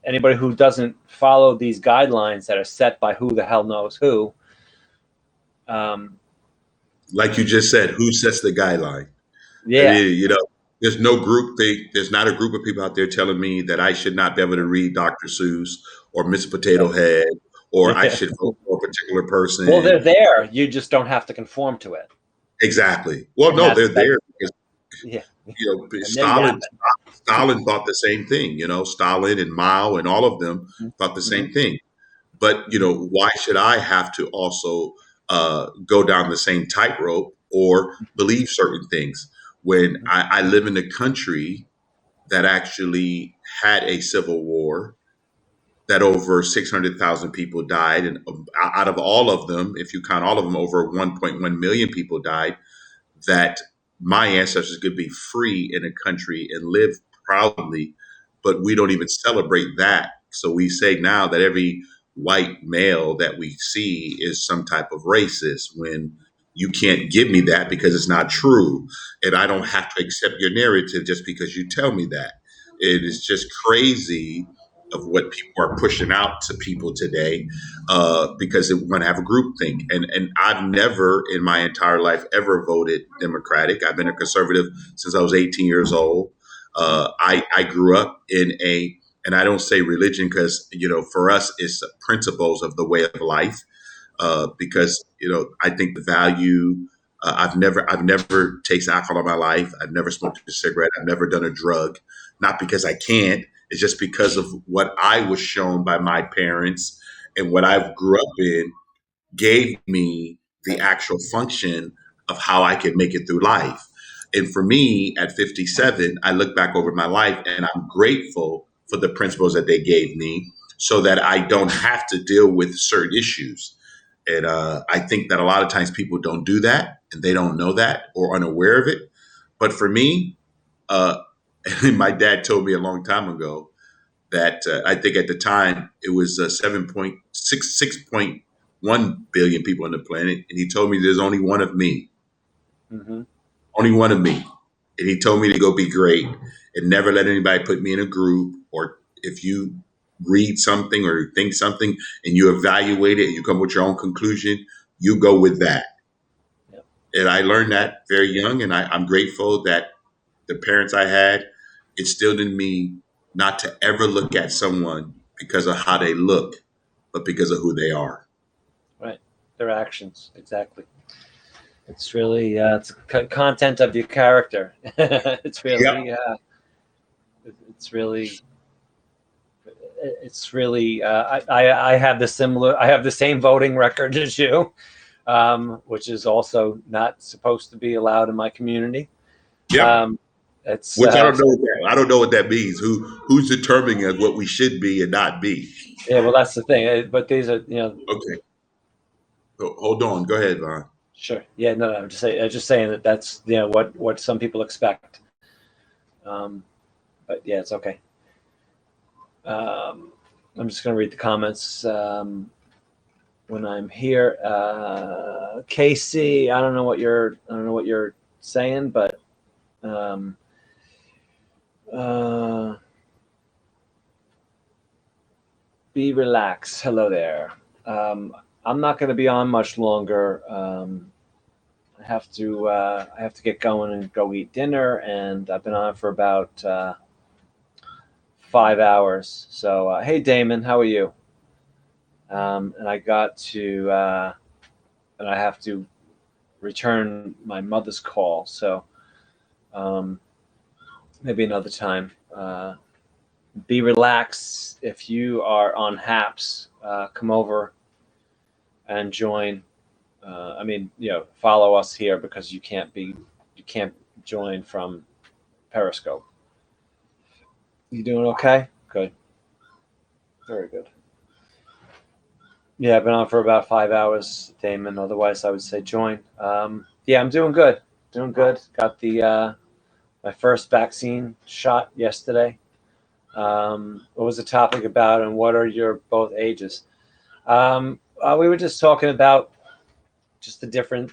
anybody who doesn't follow these guidelines that are set by who the hell knows who. Like you just said, who sets the guideline? Yeah. I mean, there's no group thing. There's not a group of people out there telling me that I should not be able to read Dr. Seuss or Miss Potato Head, or I should vote for a particular person. Well, they're there. You just don't have to conform to it. Exactly. Well, And no, they're there because yeah. Stalin thought the same thing. Stalin and Mao and all of them thought the same thing. But why should I have to also go down the same tightrope or believe certain things when I live in a country that actually had a civil war, that over 600,000 people died, and out of all of them, if you count all of them, over 1.1 million people died. That my ancestors could be free in a country and live proudly, but we don't even celebrate that. So we say now that every white male that we see is some type of racist, when you can't give me that because it's not true. And I don't have to accept your narrative just because you tell me that. It is just crazy of what people are pushing out to people today, because they want to have a group think. And I've never in my entire life ever voted Democratic. I've been a conservative since I was 18 years old. I grew up in and I don't say religion because, for us, it's principles of the way of life. Because, I think the value, I've never tasted alcohol in my life. I've never smoked a cigarette. I've never done a drug, not because I can't. It's just because of what I was shown by my parents, and what I grew up in gave me the actual function of how I could make it through life. And for me, at 57, I look back over my life and I'm grateful for the principles that they gave me so that I don't have to deal with certain issues. And I think that a lot of times people don't do that and they don't know that or unaware of it. But for me, my dad told me a long time ago that I think at the time it was 6.1 billion people on the planet. And he told me there's only one of me, only one of me. And he told me to go be great and never let anybody put me in a group. Or if you read something or think something and you evaluate it and you come with your own conclusion, you go with that. Yep. And I learned that very young. And I'm grateful that the parents I had instilled in me not to ever look at someone because of how they look, but because of who they are. Right. Their actions. Exactly. It's really, it's content of your character. It's really, I have the same voting record as you, which is also not supposed to be allowed in my community. Yeah. It's which I don't know. I don't know what that means. Who's determining what we should be and not be? Yeah, well, that's the thing. But these are, Okay. So, hold on. Go ahead, Vaughn. Sure. Yeah. No. I'm just saying that that's what some people expect. But yeah, it's okay. I'm just going to read the comments. when I'm here. KC, I don't know what you're saying, but um, be relaxed. Hello there. I'm not going to be on much longer. I have to get going and go eat dinner, and I've been on for about 5 hours. So hey, Damon, how are you? And I have to return my mother's call. So maybe another time. Be relaxed. If you are on Happs, come over and join. Follow us here because you can't join from Periscope. You doing okay? Good. Very good. Yeah, I've been on for about 5 hours, Damon. Otherwise, I would say join. Yeah, I'm doing good. Doing good. Got the my first vaccine shot yesterday. What was the topic about, and what are your both ages? We were just talking about just the different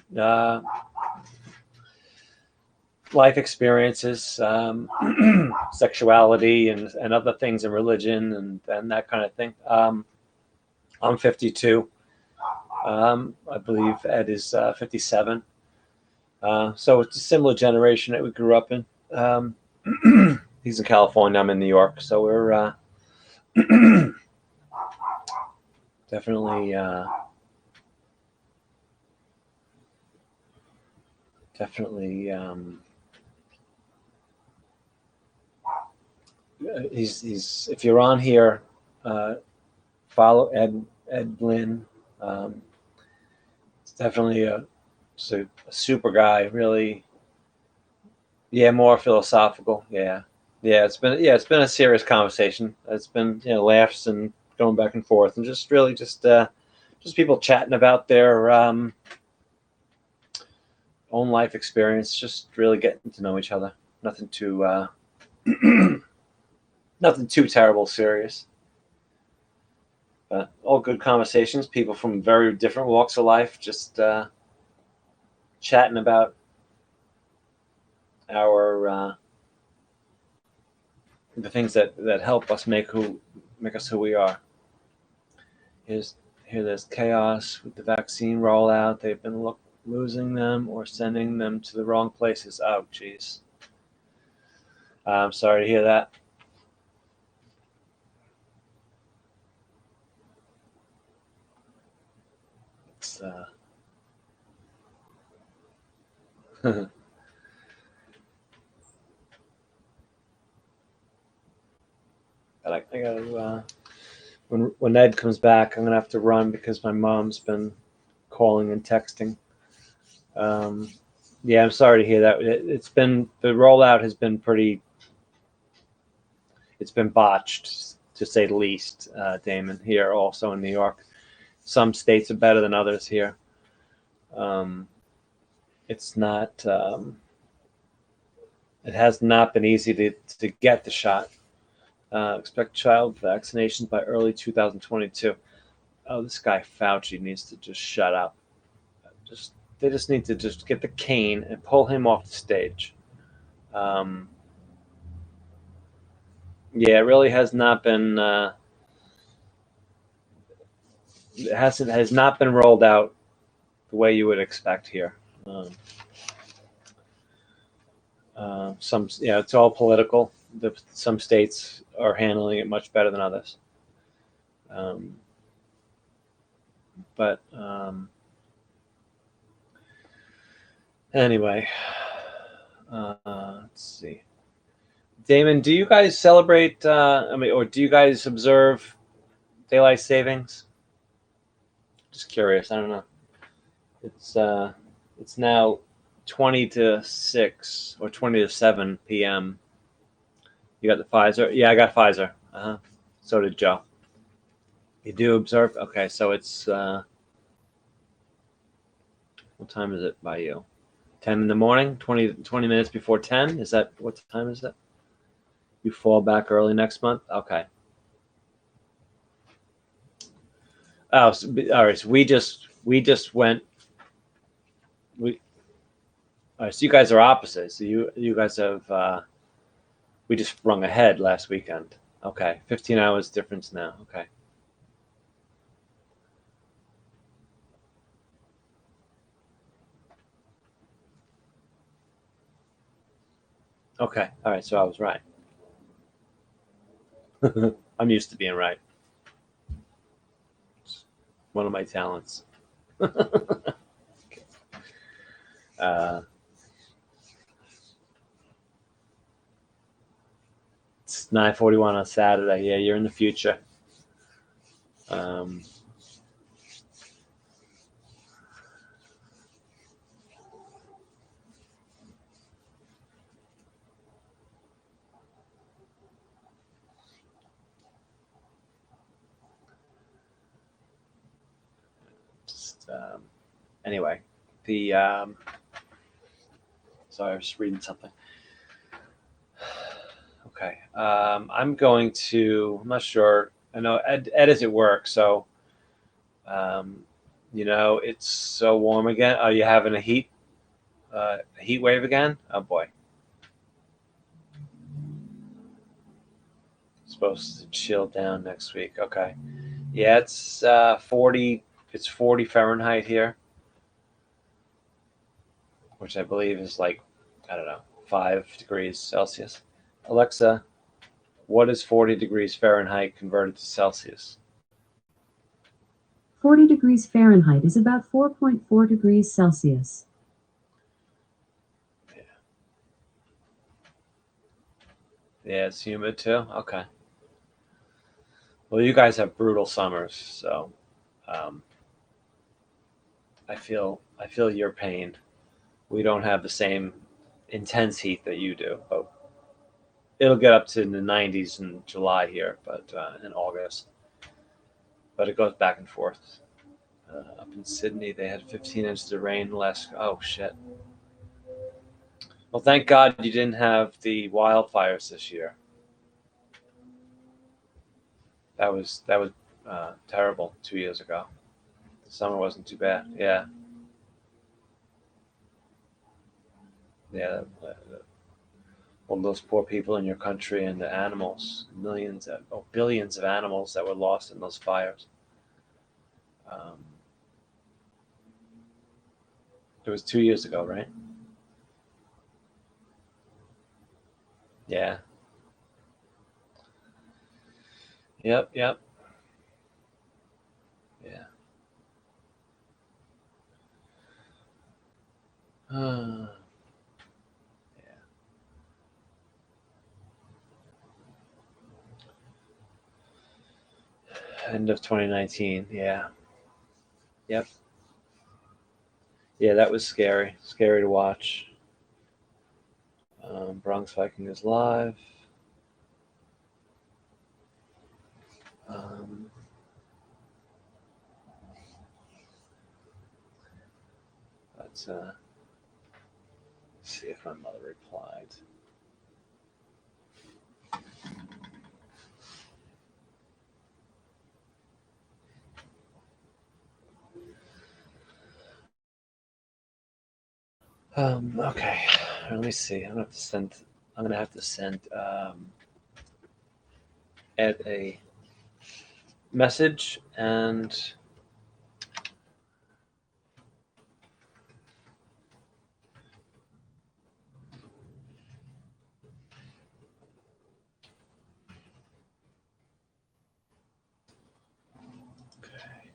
life experiences, sexuality, and other things in religion and that kind of thing. I'm 52. I believe Ed is 57. So it's a similar generation that we grew up in. He's in California. I'm in New York. So we're definitely he's if you're on here, follow Ed Lynn. It's definitely a super guy. Really, yeah, more philosophical. Yeah. It's been a serious conversation. It's been laughs and going back and forth, and just really just people chatting about their own life experience, just really getting to know each other. Nothing too nothing too terrible serious, but all good conversations. People from very different walks of life, just chatting about our the things that help us make us who we are. There's chaos with the vaccine rollout. They've been losing them or sending them to the wrong places. Oh, geez. I'm sorry to hear that. It's I gotta when Ed comes back, I'm gonna have to run because my mom's been calling and texting. Yeah, I'm sorry to hear that. The rollout has been it's been botched, to say the least, Damon, here also in New York. Some states are better than others here. It's not, it has not been easy to get the shot. Expect child vaccinations by early 2022. Oh, this guy Fauci needs to just shut up. They just need to just get the cane and pull him off the stage. Yeah, it really has not been. It has not been rolled out the way you would expect here. It's all political. Some states are handling it much better than others. But anyway, let's see. Damon, do you guys celebrate? Or do you guys observe daylight savings? Just curious. I don't know. It's now 20 to 6 or 20 to 7 p.m. You got the Pfizer? Yeah, I got Pfizer. So did Joe. You do observe? Okay, so it's what time is it by you? 10 in the morning? 20 minutes before 10? Is that what time is it? You fall back early next month? Okay. Oh, so, all right. So we just went. We All right. So you guys are opposite. So you guys have we just sprung ahead last weekend. Okay, 15 hours difference now. Okay. Okay. All right. So I was right. I'm used to being right. It's one of my talents. uh, it's 9:41 on Saturday. Yeah, you're in the future. Um, just, anyway, the sorry, I was just reading something. Okay, I'm going to. I'm not sure. I know Ed is at work, so um, it's so warm again. Are you having a heat wave again? Oh boy, it's supposed to chill down next week. Okay, yeah, it's 40. It's 40 Fahrenheit here, which I believe is like, I don't know, 5 degrees Celsius. Alexa, what is 40 degrees Fahrenheit converted to Celsius? 40 degrees Fahrenheit is about 4.4 degrees Celsius. Yeah, it's humid too. Okay. Well, you guys have brutal summers, so um, I feel your pain. We don't have the same intense heat that you do, but it'll get up to the 90s in July here, but in August. But it goes back and forth. Up in Sydney, they had 15 inches of rain last. Oh shit! Well, thank God you didn't have the wildfires this year. That was terrible 2 years ago. The summer wasn't too bad. Yeah, yeah. All those poor people in your country and the animals, billions of animals that were lost in those fires. Um, it was 2 years ago, right? Yeah. Yep. Yep. Yeah. Yeah. End of 2019. Yeah. Yep. Yeah, that was scary. Scary to watch. Bronx Viking is live. Um, let's see if my mother replied. Okay. Let me see. I'm gonna have to send Ed a message and okay.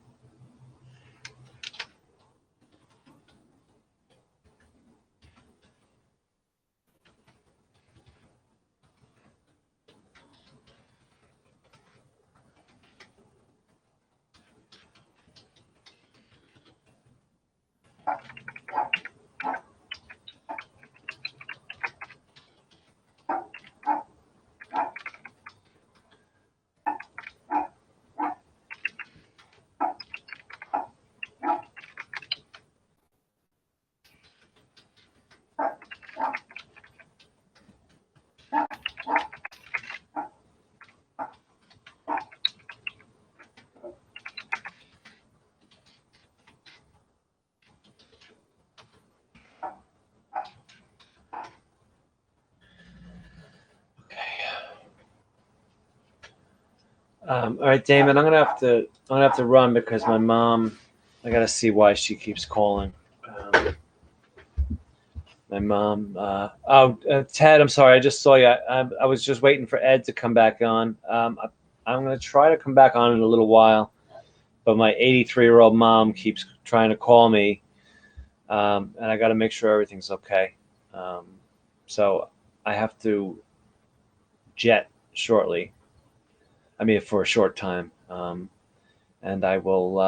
All right, Damon. I'm gonna have to run because my mom. I gotta see why she keeps calling. My mom. Ted. I'm sorry. I just saw you. I was just waiting for Ed to come back on. I'm gonna try to come back on in a little while, but my 83-year-old mom keeps trying to call me, and I got to make sure everything's okay. So I have to jet shortly. I mean, for a short time. And I will.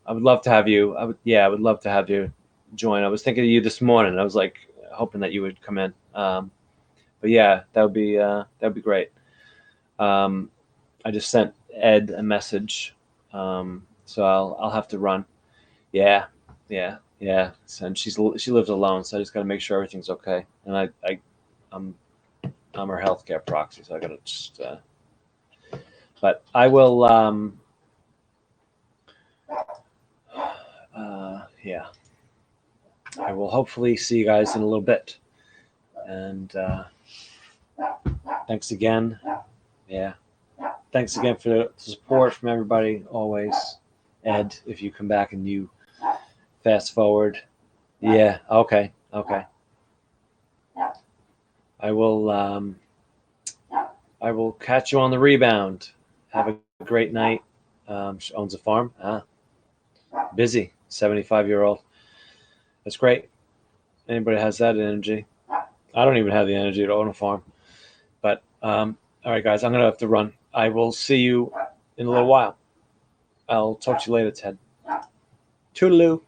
I would love to have you. I would love to have you join. I was thinking of you this morning. I was like hoping that you would come in. But yeah, that would be great. I just sent Ed a message, so I'll have to run. Yeah, yeah. And she lives alone, so I just got to make sure everything's okay. And I'm I'm her healthcare proxy, so I got to just. But I will. Yeah, I will hopefully see you guys in a little bit. And thanks again. Yeah, thanks again for the support from everybody always. Ed, if you come back and you fast forward. Yeah. Okay. I will. I will catch you on the rebound. Have a great night. She owns a farm. Busy. 75-year-old. That's great. Anybody has that energy. I don't even have the energy to own a farm. But all right, guys, I'm gonna have to run. I will see you in a little while. I'll talk to you later, Ted. Toodaloo.